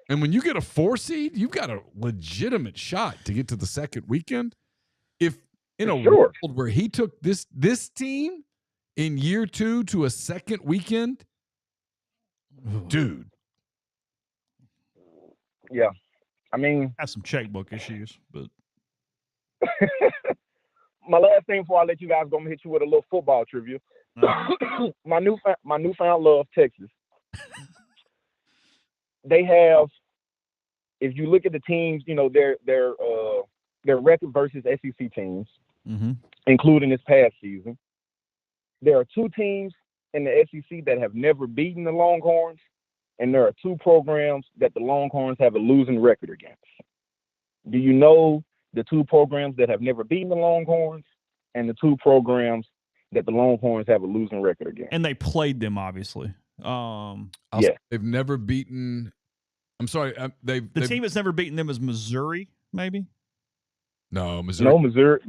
And when you get a 4 seed, you've got a legitimate shot to get to the second weekend. If in a world where he took this team in year 2 to a second weekend, dude. Yeah. I mean, has some checkbook issues, but my last thing before I let you guys go, I'm gonna hit you with a little football trivia. My newfound love, Texas. They have, if you look at the teams, their record versus SEC teams, including this past season, there are 2 teams in the SEC that have never beaten the Longhorns, and there are 2 programs that the Longhorns have a losing record against. Do you know the 2 programs that have never beaten the Longhorns and the 2 programs that the Longhorns have a losing record against? And they played them, obviously. They've never beaten. I'm sorry. The team that's never beaten them is Missouri, maybe. No, Missouri. No, Missouri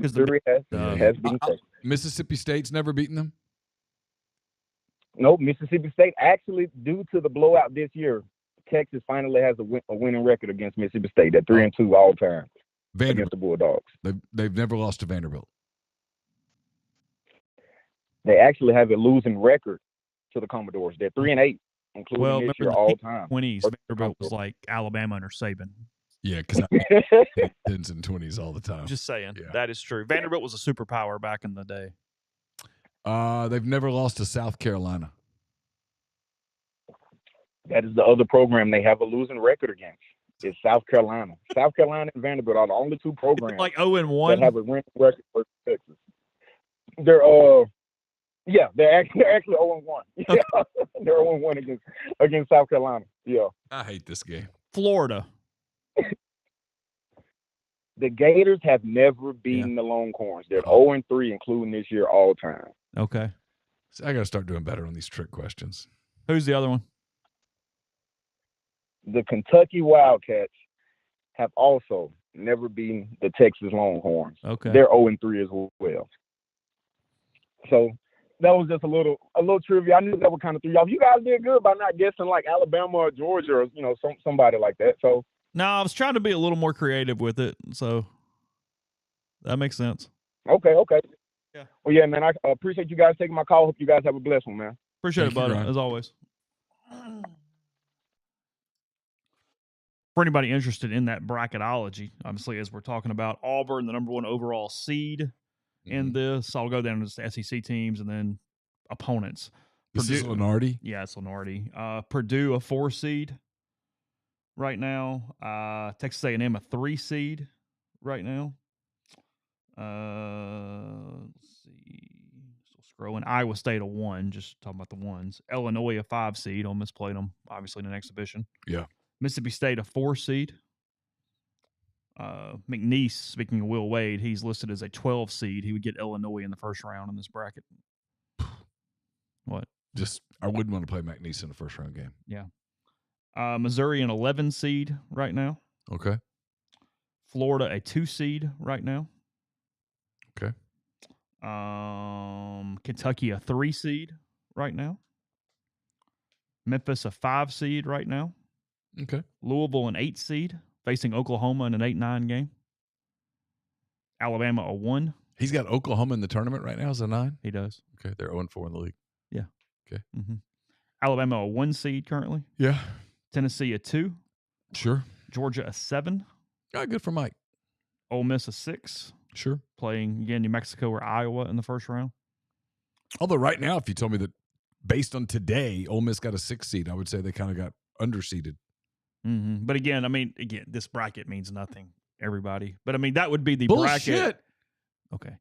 has beaten Texas. Mississippi State's never beaten them. No, Mississippi State actually, due to the blowout this year, Texas finally has a winning record against Mississippi State at 3-2 all time against the Bulldogs. They've never lost to Vanderbilt. They actually have a losing record to the Commodores. They're 3-8, including this year all time. 20s, Vanderbilt was like Alabama under Saban. Yeah, because I 10s and 20s all the time. Just saying. Yeah. That is true. Vanderbilt was a superpower back in the day. They've never lost to South Carolina. That is the other program they have a losing record against. It's South Carolina. South Carolina and Vanderbilt are the only two programs Like 0-1 that have a winning record for Texas. They're they're actually 0-1. Yeah, they're 0-1 against South Carolina. Yeah. I hate this game. Florida. The Gators have never beaten the Longhorns. They're 0-3, including this year all time. Okay. So I got to start doing better on these trick questions. Who's the other one? The Kentucky Wildcats have also never beaten the Texas Longhorns. Okay. They're 0-3 as well. So that was just a little trivia. I knew that would kind of throw you off. You guys did good by not guessing like Alabama or Georgia or somebody like that. So no, I was trying to be a little more creative with it, so that makes sense. Okay. Yeah. Well, yeah, man. I appreciate you guys taking my call. Hope you guys have a blessed one, man. Appreciate Thank it, you, buddy, Ryan. as always. For anybody interested in that bracketology, obviously, as we're talking about Auburn, the number 1 overall seed in this, I'll go down to the SEC teams and then opponents. This is Purdue, Lenardi? yeah, it's Lenardi. Purdue, a 4 seed right now. Texas A&M, a 3 seed right now. Let's see. Still scrolling. Iowa State, a 1, just talking about the ones. Illinois, a 5 seed. Ole Miss played them, obviously, in an exhibition. Yeah. Mississippi State, a 4 seed. McNeese, speaking of Will Wade, he's listed as a 12 seed. He would get Illinois in the first round in this bracket. What? I wouldn't want to play McNeese in the first round game. Yeah. Missouri, an 11 seed right now. Okay. Florida, a 2 seed right now. Okay. Kentucky, a 3 seed right now. Memphis, a 5 seed right now. Okay. Louisville, an 8 seed, facing Oklahoma in an 8-9 game. Alabama, a 1. He's got Oklahoma in the tournament right now as a 9? He does. Okay. They're 0-4 in the league. Yeah. Okay. Mm-hmm. Alabama, a 1 seed currently. Yeah. Tennessee, a 2. Sure. Georgia, a 7. Good for Mike. Ole Miss, a 6. Sure. Playing, again, New Mexico or Iowa in the first round. Although right now, if you told me that based on today, Ole Miss got a 6 seed, I would say they kind of got underseeded. Mm-hmm. But again, this bracket means nothing, everybody. But, that would be the Bullshit. bracket. Okay.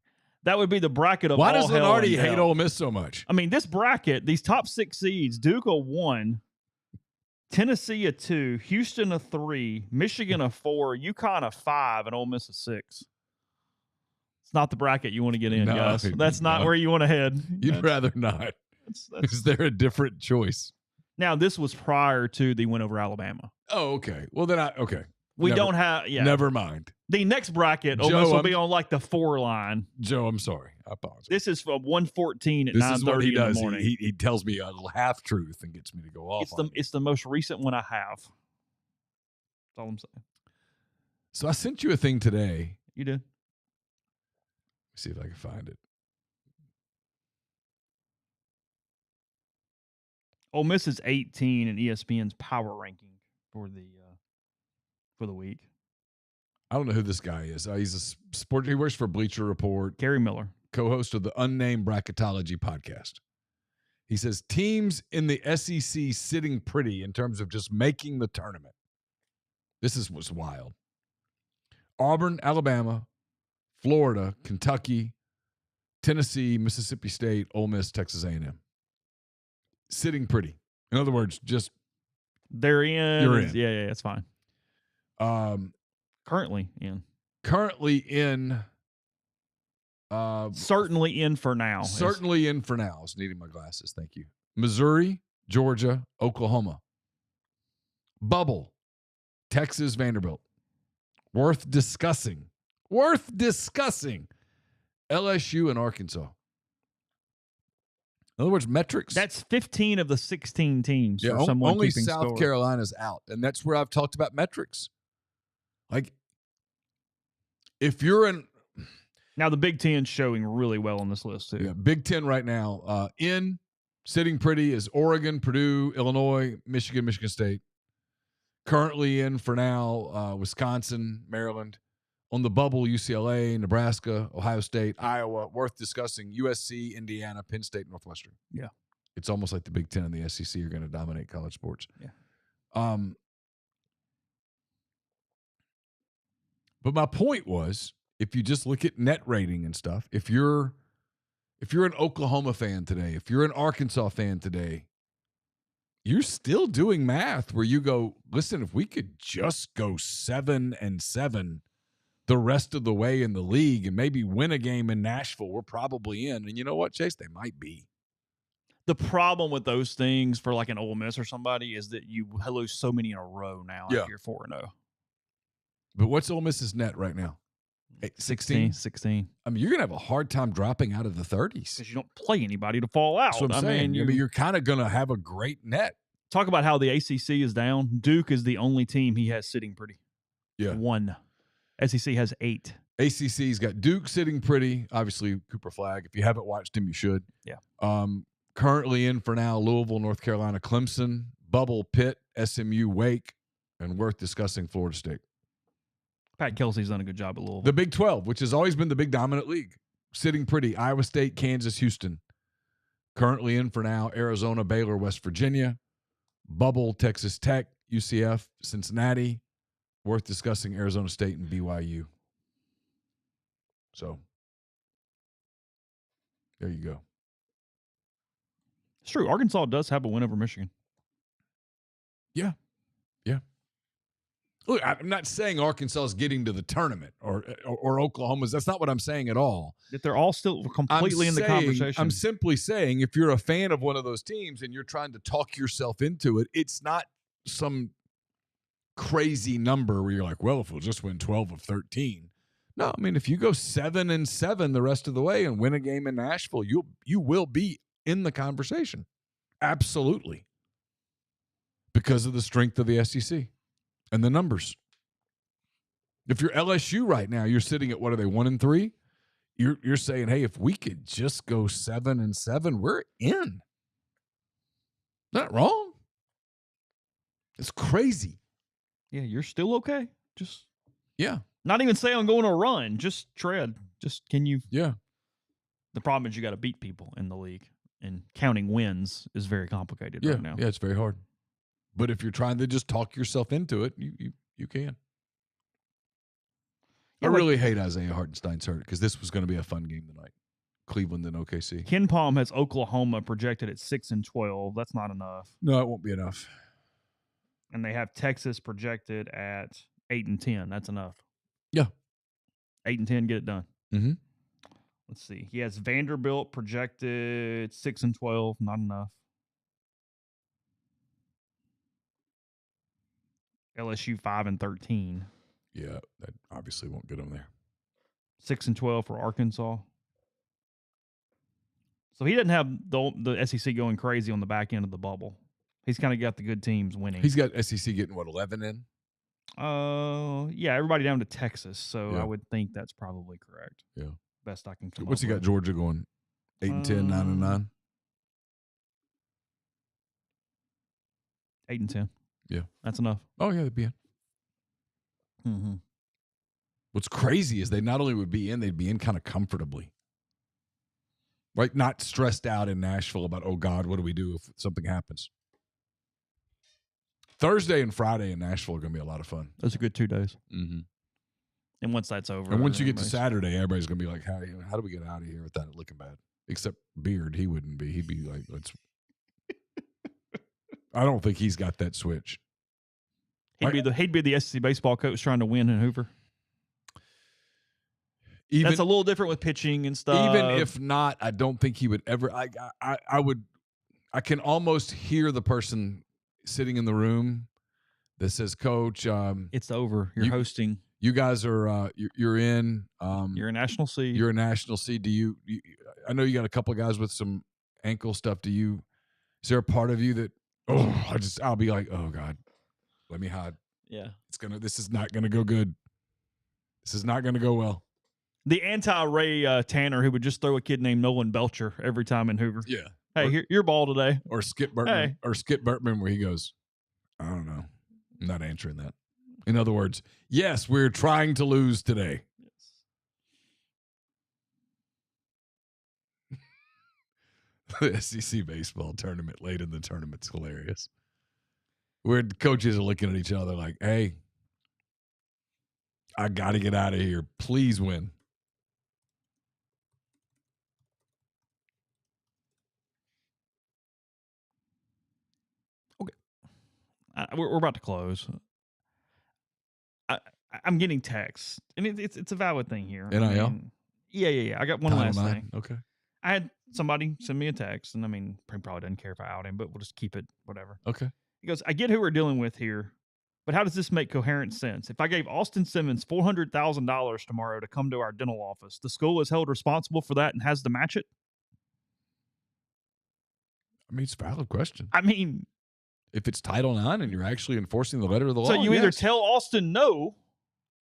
That would be the bracket of Why all does hell Lenardi and hate hell. Ole Miss so much? This bracket, these top 6 seeds, Duke a 1, Tennessee a 2, Houston a 3, Michigan a 4, UConn a 5, and Ole Miss a 6. It's not the bracket you want to get in, No, guys. That's not no. where you want to head. You'd rather not. Is there a different choice? Now, this was prior to the win over Alabama. Oh, okay. Well, then okay. We Never- don't have, Never mind. The next bracket, Ole Joe, Miss will be on like the 4 line. Joe, I'm sorry. I apologize. This is from 1:14 at This is what 9:30 he in does. the morning. He tells me a little half truth and gets me to go off. It's the most recent one I have. That's all I'm saying. So I sent you a thing today. You did. Let me see if I can find it. Ole Miss is 18 in ESPN's power ranking for the week. I don't know who this guy is. He's a sport. He works for Bleacher Report, Gary Miller. co-host of the Unnamed Bracketology podcast. He says teams in the SEC sitting pretty in terms of just making the tournament. This was wild. Auburn, Alabama, Florida, Kentucky, Tennessee, Mississippi State, Ole Miss, Texas A&M. Sitting pretty. In other words, just they're in. You're in. Yeah, it's fine. Currently in. Certainly in for now. Certainly in for now. I was needing my glasses. Thank you. Missouri, Georgia, Oklahoma. Bubble. Texas, Vanderbilt. Worth discussing. LSU and Arkansas. In other words, metrics. That's 15 of the 16 teams. Yeah, for someone only keeping South score. Carolina's out. And that's where I've talked about metrics. Like, if you're in. Now, the Big Ten's showing really well on this list, too. Yeah, Big Ten right now. Sitting pretty is Oregon, Purdue, Illinois, Michigan, Michigan State. Currently in for now, Wisconsin, Maryland. On the bubble, UCLA, Nebraska, Ohio State, Iowa. Worth discussing. USC, Indiana, Penn State, Northwestern. Yeah. It's almost like the Big Ten and the SEC are going to dominate college sports. Yeah. But my point was, if you just look at net rating and stuff, if you're an Oklahoma fan today, if you're an Arkansas fan today, you're still doing math where you go, listen, if we could just go 7-7 the rest of the way in the league and maybe win a game in Nashville, we're probably in. And you know what, Chase? They might be. The problem with those things for like an Ole Miss or somebody is that you lose so many in a row now after you're 4-0. But what's Ole Miss's net right now? 16? 16. I mean, you're going to have a hard time dropping out of the 30s. Because you don't play anybody to fall out. That's what I'm saying. You're kind of going to have a great net. Talk about how the ACC is down. Duke is the only team he has sitting pretty. Yeah. 1. SEC has 8. ACC's got Duke sitting pretty. Obviously, Cooper Flagg. If you haven't watched him, you should. Yeah. Currently in for now, Louisville, North Carolina, Clemson, Bubble, Pitt, SMU, Wake, and worth discussing, Florida State. Pat Kelsey's done a good job at Louisville. The Big 12, which has always been the big dominant league. Sitting pretty. Iowa State, Kansas, Houston. Currently in for now, Arizona, Baylor, West Virginia. Bubble, Texas Tech, UCF, Cincinnati. Worth discussing, Arizona State and BYU. So, there you go. It's true. Arkansas does have a win over Michigan. Yeah. Look, I'm not saying Arkansas is getting to the tournament or Oklahoma's. That's not what I'm saying at all. That they're all still completely in the conversation. I'm simply saying if you're a fan of one of those teams and you're trying to talk yourself into it, it's not some crazy number where you're like, well, if we'll just win 12 of 13. No, I mean, if you go 7-7 the rest of the way and win a game in Nashville, you will be in the conversation. Absolutely. Because of the strength of the SEC. And the numbers. If you're LSU right now, you're sitting at, what are they, 1-3? You're saying, hey, if we could just go 7-7, we're in. Not wrong. It's crazy. Yeah, you're still okay. Just not even say I'm going to run. Just tread. Just can you? Yeah. The problem is you got to beat people in the league, and counting wins is very complicated right now. Yeah, it's very hard. But if you're trying to just talk yourself into it, you can. I really hate Isaiah Hartenstein's hurt because this was going to be a fun game tonight. Cleveland and OKC. Ken Palm has Oklahoma projected at 6-12. That's not enough. No, it won't be enough. And they have Texas projected at 8-10. That's enough. Yeah. 8-10, get it done. Mm-hmm. Let's see. He has Vanderbilt projected 6-12. Not enough. LSU 5-13. Yeah, that obviously won't get them there. 6-12 for Arkansas. So he doesn't have the SEC going crazy on the back end of the bubble. He's kind of got the good teams winning. He's got SEC getting, 11 in? Yeah, everybody down to Texas. So I would think that's probably correct. Yeah. Best I can come What's up he got with. Georgia going? 8-10, 9-9? 8-10. Yeah. That's enough. Oh, yeah, they'd be in. Mm-hmm. What's crazy is they not only would be in, they'd be in kind of comfortably. Right? Not stressed out in Nashville about, oh, God, what do we do if something happens? Thursday and Friday in Nashville are going to be a lot of fun. Those are good 2 days. Mm-hmm. And once that's over. And once you get to Saturday, everybody's going to be like, how do we get out of here without it looking bad? Except Beard, he wouldn't be. He'd be like, let's. I don't think he's got that switch. He'd be the SEC baseball coach trying to win in Hoover. Even, that's a little different with pitching and stuff. Even if not, I don't think he would ever. I can almost hear the person sitting in the room that says, "Coach, it's over. You're hosting. You guys are you're in. You're a national seed. You're a national seed. Do you? I know you got a couple of guys with some ankle stuff. Is there a part of you that? Oh, I'll be like, oh God, let me hide. Yeah, this is not gonna go good. This is not gonna go well. The anti-Ray Tanner who would just throw a kid named Nolan Belcher every time in Hoover. I'm not answering that. In other words, yes, we're trying to lose today. The SEC baseball tournament late in the tournament's hilarious. Where coaches are looking at each other like, hey, I got to get out of here. Please win. Okay. We're about to close. I'm getting texts, and it's a valid thing here. NIL? I mean, yeah. I got one Title last IX? thing. Okay. I had somebody send me a text, and I mean, he probably doesn't care if I out him, but we'll just keep it whatever. Okay. He goes, I get who we're dealing with here, but how does this make coherent sense? If I gave Austin Simmons $400,000 tomorrow to come to our dental office, the school is held responsible for that and has to match it? I mean, it's a valid question. I mean, if it's Title IX and you're actually enforcing the letter of the law, so you either tell Austin no,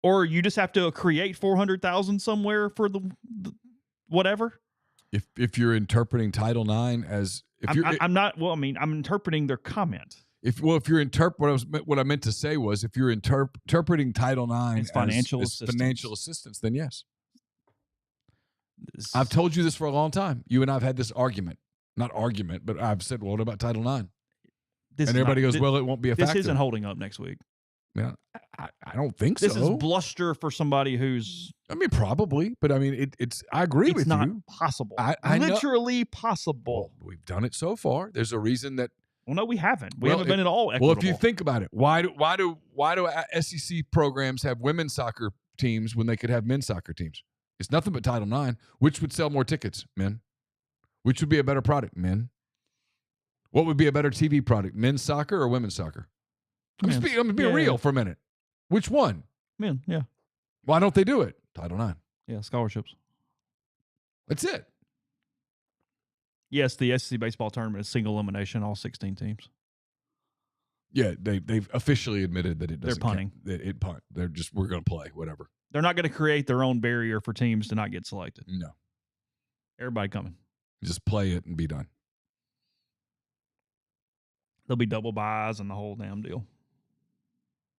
or you just have to create $400,000 somewhere for the whatever. If you're interpreting Title IX as I'm not. Well, I mean, I'm interpreting their comment. If you're what I meant to say was if you're interpreting Title IX as financial assistance, then yes. I've told you this for a long time. You and I've had this argument. Not argument, but I've said, well, what about Title IX? And everybody goes, well, it won't be a factor. This isn't holding up next week. I don't think so. This is bluster for somebody who's... I mean, probably. But I mean, I agree with you. It's not possible. I literally possible. Well, we've done it so far. There's a reason that... Well, no, we haven't. We haven't been at all equitable. Well, if you think about it, why do SEC programs have women's soccer teams when they could have men's soccer teams? It's nothing but Title IX. Which would sell more tickets, men? Which would be a better product, men? What would be a better TV product, men's soccer or women's soccer? I'm being real for a minute. Which one? Men, yeah. Why don't they do it? Title IX. Yeah, scholarships. That's it. Yes, the SEC baseball tournament is single elimination, all 16 teams. Yeah, they've officially admitted that it doesn't. They're punting. They're just, we're going to play, whatever. They're not going to create their own barrier for teams to not get selected. No. Everybody coming. Just play it and be done. There'll be double buys and the whole damn deal.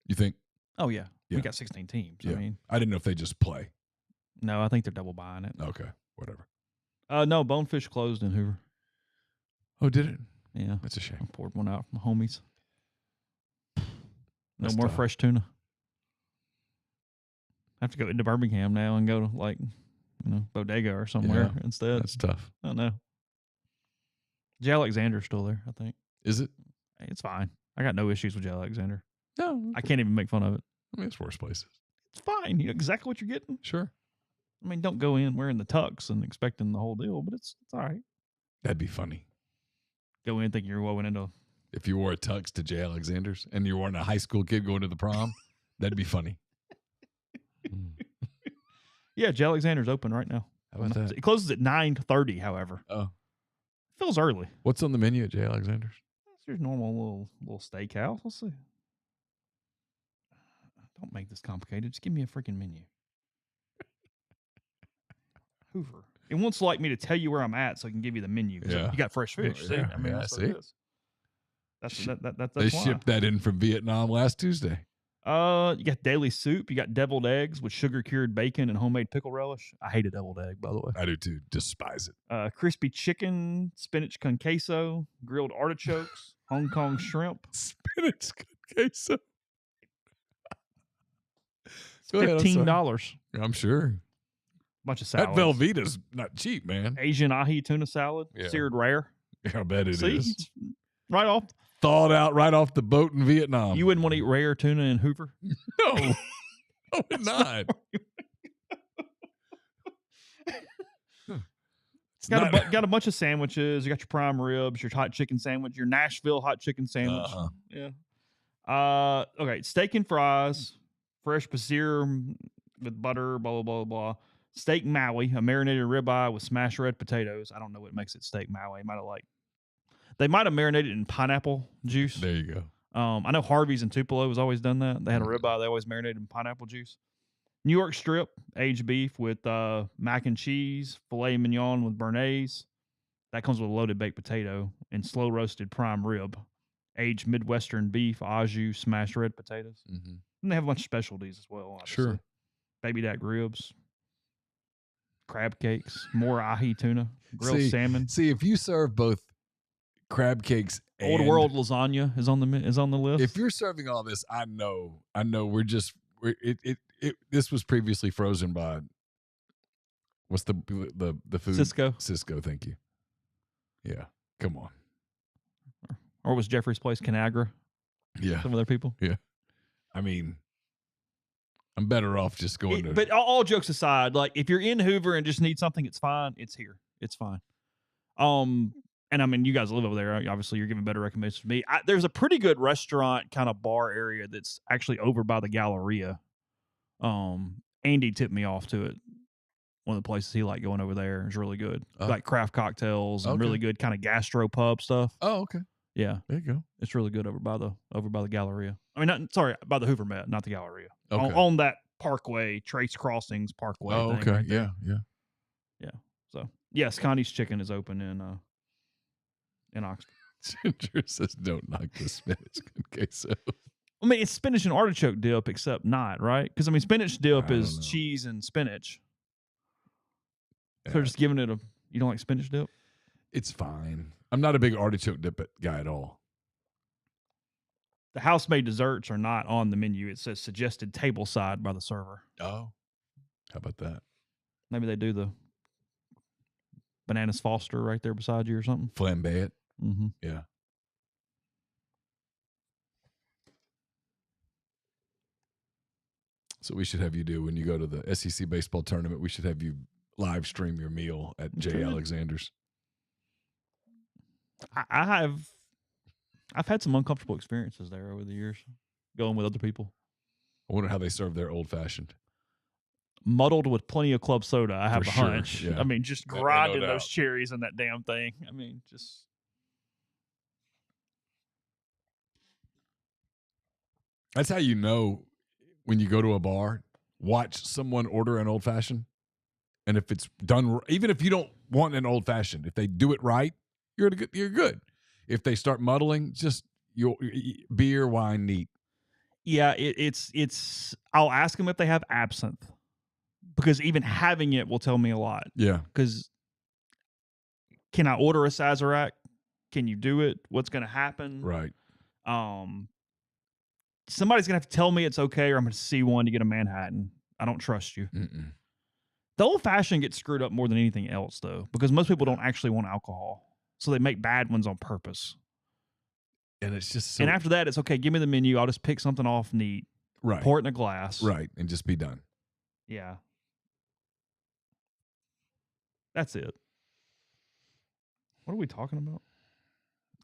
You think? Oh, yeah. We got 16 teams. Yeah. I mean, I didn't know if they just play. No, I think they're double buying it. Okay, whatever. No, Bonefish closed in Hoover. Oh, did it? Yeah. That's a shame. I poured one out from the homies. That's no more tough. fresh tuna. I have to go into Birmingham now and go to Bodega or somewhere instead. That's tough. I don't know. Jay Alexander's still there, I think. Is it? Hey, it's fine. I got no issues with Jay Alexander. No. I can't even make fun of it. I mean, it's worse places. It's fine. You know exactly what you're getting. Sure. I mean, don't go in wearing the tux and expecting the whole deal, but it's all right. That'd be funny. Go in thinking you're woven into... If you wore a tux to Jay Alexander's and you weren't a high school kid going to the prom, that'd be funny. Yeah, Jay Alexander's open right now. How about that? It closes at 9:30, however. Oh. Feels early. What's on the menu at Jay Alexander's? It's your normal little steakhouse. Let's see. Don't make this complicated. Just give me a freaking menu. Hoover. It wants like me to tell you where I'm at so I can give you the menu. Yeah. You got fresh fish. Yeah, See? I mean, yeah, that's what see? it is. That's They why. shipped that in from Vietnam last Tuesday. You got daily soup. You got deviled eggs with sugar-cured bacon and homemade pickle relish. I hate a deviled egg, by the way. I do too. Despise it. Crispy chicken, spinach con queso, grilled artichokes, Hong Kong shrimp. Spinach con queso. It's Go ahead, I'm sorry. $15. I'm sure. Bunch of That salads. Velveeta's not cheap, man. Asian ahi tuna salad, Yeah. seared rare. Yeah, I bet it See? is. Right off. Thawed out right off the boat in Vietnam. You wouldn't want to eat rare tuna in Hoover? No. I would not. Got a bunch of sandwiches. You got your prime ribs, your hot chicken sandwich, your Nashville hot chicken sandwich. Uh-huh. Yeah. Okay. Steak and fries, fresh pasir with butter, blah, blah, blah, blah. Steak Maui, a marinated ribeye with smashed red potatoes. I don't know what makes it steak Maui. They might have marinated it in pineapple juice. There you go. I know Harvey's and Tupelo has always done that. They had a ribeye. They always marinated in pineapple juice. New York strip, aged beef with mac and cheese, filet mignon with béarnaise. That comes with a loaded baked potato and slow roasted prime rib. aged Midwestern beef, au jus, smashed red potatoes. Mm-hmm. And they have a bunch of specialties as well, obviously. Sure. Baby back ribs, crab cakes, more ahi tuna, grilled salmon. See, if you serve both crab cakes and Old world lasagna is on the list. if you're serving all this, I know this was previously frozen by what's the food? Cisco, thank you. Yeah, come on. Or was Jeffrey's Place Conagra? Yeah, some other people. Yeah, I mean, I'm better off just going to. But all jokes aside, like if you're in Hoover and just need something, it's fine. It's here. It's fine. And I mean, you guys live over there. Obviously, you're giving better recommendations to me. There's a pretty good restaurant kind of bar area that's actually over by the Galleria. Andy tipped me off to it. One of the places he liked going over there is really good. Like craft cocktails and really good kind of gastro pub stuff. Oh, okay. Yeah, there you go. It's really good over by the Galleria. I mean, by the Hoover Met, not the Galleria. Okay. On that Parkway, Trace Crossings Parkway. Oh, thing okay. right yeah. So yes, Connie's Chicken is open in Oxford. Ginger says, "Don't knock the spinach queso." I mean, it's spinach and artichoke dip, except not right because I mean, spinach dip is cheese and spinach. Yeah. So just giving it you don't like spinach dip? It's fine. I'm not a big artichoke dip guy at all. The house-made desserts are not on the menu. It says suggested tableside by the server. Oh, how about that? Maybe they do the bananas Foster right there beside you or something. Flambe it. Mm-hmm. Yeah. So we should have you do when you go to the SEC baseball tournament. We should have you live stream your meal at Jay Alexander's. I've had some uncomfortable experiences there over the years, going with other people. I wonder how they serve their old fashioned. Muddled with plenty of club soda, I have a hunch. Yeah. I mean, just grinding those cherries in that damn thing. I mean, just. That's how you know when you go to a bar, watch someone order an old fashioned. And if it's done, even if you don't want an old fashioned, if they do it right, you're good. If they start muddling, just your beer, wine, neat. Yeah, it's. I'll ask them if they have absinthe, because even having it will tell me a lot. Yeah. Because can I order a Sazerac? Can you do it? What's going to happen? Right. Somebody's going to have to tell me it's okay, or I'm going to see one to get a Manhattan. I don't trust you. Mm-mm. The old fashioned gets screwed up more than anything else, though, because most people don't actually want alcohol. So they make bad ones on purpose. And it's just and after that, it's okay. Give me the menu. I'll just pick something off neat. Right. Pour it in a glass. Right. And just be done. Yeah. That's it. What are we talking about?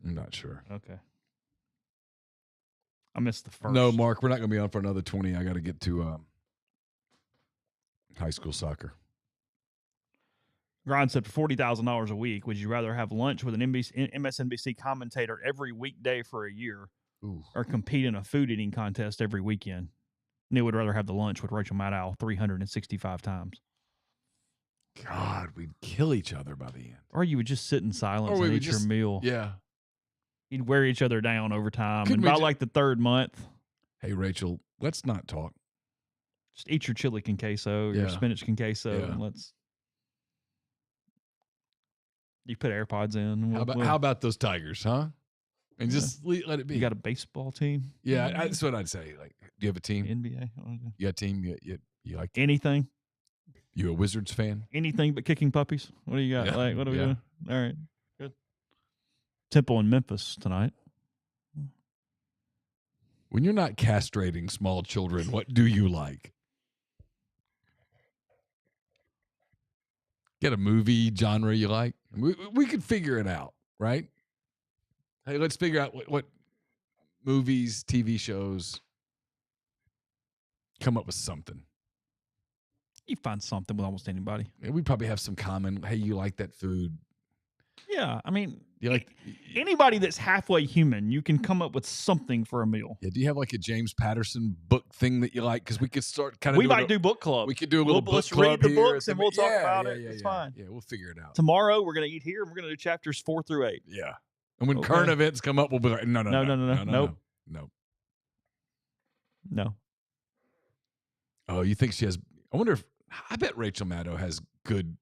I'm not sure. Okay. I missed the first. No, Mark, we're not going to be on for another 20. I got to get to high school soccer. Grind said for $40,000 a week, would you rather have lunch with an MSNBC commentator every weekday for a year, or compete in a food eating contest every weekend? Neal would rather have the lunch with Rachel Maddow 365 times. God, we'd kill each other by the end. Or you would just sit in silence and eat your meal. Yeah. You'd wear each other down over time. And by like the third month. Hey, Rachel, let's not talk. Just eat your chili con queso, your spinach con queso, and let's. You put AirPods in. How about those Tigers, huh? And just let it be. You got a baseball team? Yeah, that's what I'd say. Like, do you have a team? NBA? You got a team? You like anything? You a Wizards fan? Anything but kicking puppies? What do you got? Yeah. Like, what are we doing? All right, good. Temple in Memphis tonight. When you're not castrating small children, what do you like? Get a movie genre you like. We could figure it out, right? Hey, let's figure out what movies, TV shows. Come up with something. You find something with almost anybody. Yeah, we probably have some common. Hey, you like that food? Yeah, I mean, you like anybody that's halfway human, you can come up with something for a meal. Yeah. Do you have like a James Patterson book thing that you like? Because we could start kind of. We might do book club. We could do a little book let's club. Read the books and we'll talk about it. Yeah, it's fine. Yeah, we'll figure it out. Tomorrow we're gonna eat here and we're gonna do chapters 4 through 8. Yeah. And when current events come up, we'll be like, no. No. Oh, you think she has? I wonder if. I bet Rachel Maddow has good.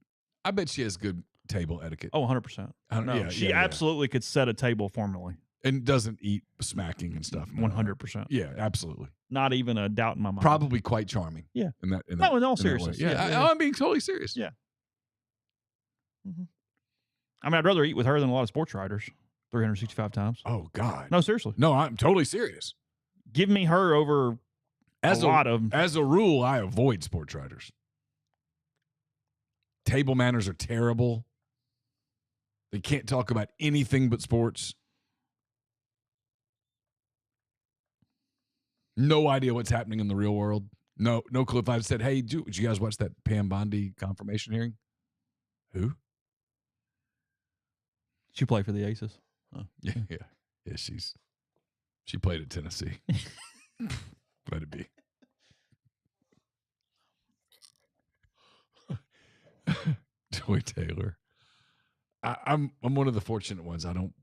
I bet she has good table etiquette. Oh, 100%. No, she absolutely could set a table formally. And doesn't eat smacking and stuff. 100%. Yeah, absolutely. Not even a doubt in my mind. Probably quite charming. Yeah. In all seriousness. I'm being totally serious. Yeah. Mm-hmm. I mean, I'd rather eat with her than a lot of sports writers 365 times. Oh, God. No, seriously. No, I'm totally serious. Give me her over As a rule, I avoid sports writers. Table manners are terrible. They can't talk about anything but sports. No idea what's happening in the real world. No clue. If I said, hey, did you guys watch that Pam Bondi confirmation hearing? Who? She played for the Aces. Oh. Yeah. She played at Tennessee. Let it be. Joy Taylor. I'm one of the fortunate ones. I don't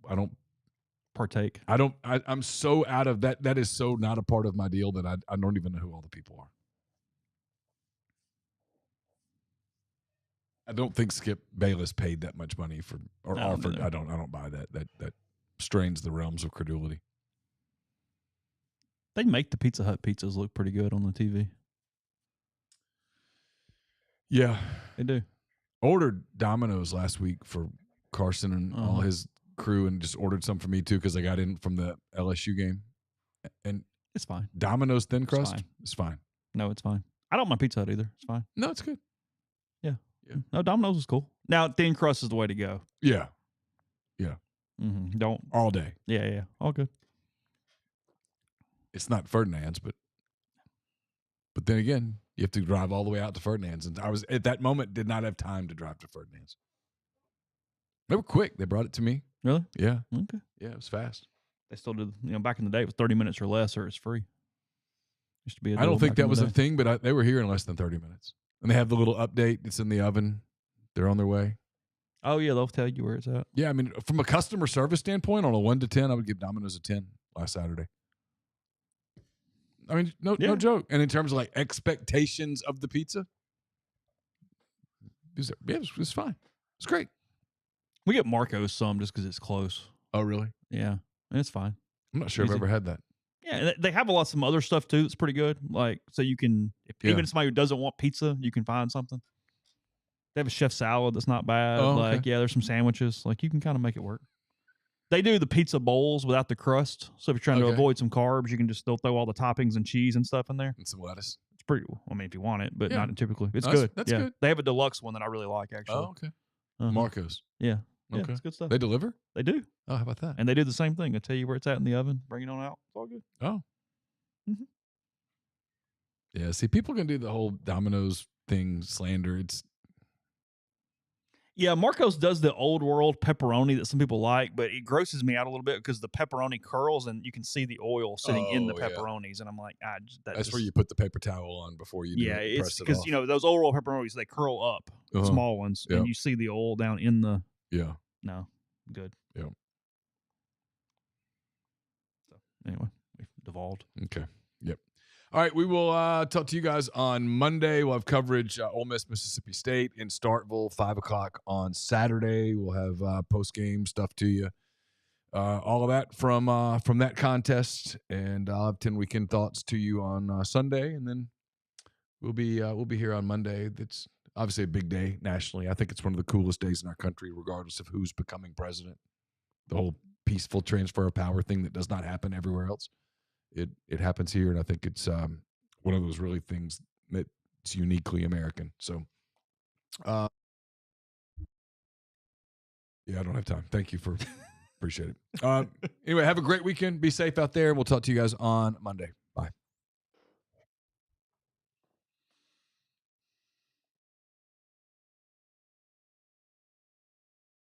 partake. I'm so out of that. That is so not a part of my deal that I don't even know who all the people are. I don't think Skip Bayless paid that much money for or offered. I don't buy that. That strains the realms of credulity. They make the Pizza Hut pizzas look pretty good on the TV. Yeah, they do. Ordered Domino's last week for Carson and all his crew, and just ordered some for me too because I got in from the LSU game. And it's fine. Domino's thin crust, it's fine. No, it's fine. I don't mind Pizza Hut either. It's fine. No, it's good. Yeah. No, Domino's is cool. Now, thin crust is the way to go. Yeah. Mm-hmm. Don't all day. Yeah. All good. It's not Ferdinand's, but then again, you have to drive all the way out to Ferdinand's. And I was at that moment did not have time to drive to Ferdinand's. They were quick. They brought it to me. Really? Yeah. Okay. Yeah, it was fast. They still did. Back in the day, it was 30 minutes or less, or it's free. Used to be. I don't think that was a thing, but they were here in less than 30 minutes. And they have the little update. It's in the oven. They're on their way. Oh yeah, they'll tell you where it's at. Yeah, I mean, from a customer service standpoint, on a 1 to 10, I would give Domino's a 10 last Saturday. I mean, no joke. And in terms of like expectations of the pizza, it's fine. It's great. We get Marco's some just because it's close. Oh, really? Yeah, and it's fine. I'm not sure I've ever had that. Yeah, they have some other stuff too. It's pretty good. Like, so you can, even somebody who doesn't want pizza, you can find something. They have a chef salad that's not bad. Oh, like, okay. yeah, there's some sandwiches. Like, you can kind of make it work. They do the pizza bowls without the crust. So if you're trying to avoid some carbs, you can just still throw all the toppings and cheese and stuff in there. And some lettuce. It's pretty. I mean, if you want it, but not typically. It's good. Good. That's good. They have a deluxe one that I really like, actually. Oh, okay. Marco's. Yeah. Okay. Yeah, it's good stuff. They deliver? They do. Oh, how about that? And they do the same thing. They tell you where it's at in the oven. Bring it on out. It's all good. Oh. Mm-hmm. Yeah, see, people can do the whole Domino's thing, slander. Yeah, Marco's does the old world pepperoni that some people like, but it grosses me out a little bit because the pepperoni curls and you can see the oil sitting in the pepperonis. And I'm like, that's where you put the paper towel on before you do it. It's because, those old world pepperonis, they curl up, small ones, and you see the oil down in the. Yeah. No, good. Yeah. So, anyway, we've devolved. Okay. Yep. All right, we will talk to you guys on Monday. We'll have coverage Ole Miss, Mississippi State in Starkville, 5 o'clock on Saturday. We'll have post-game stuff to you. All of that from that contest, and I'll have 10 weekend thoughts to you on Sunday, and then we'll be here on Monday. That's obviously a big day nationally. I think it's one of the coolest days in our country, regardless of who's becoming president. The whole peaceful transfer of power thing that does not happen everywhere else. It happens here, and I think it's one of those really things that's uniquely American. So, yeah, I don't have time. Thank you for appreciate it. Anyway, have a great weekend. Be safe out there, and we'll talk to you guys on Monday.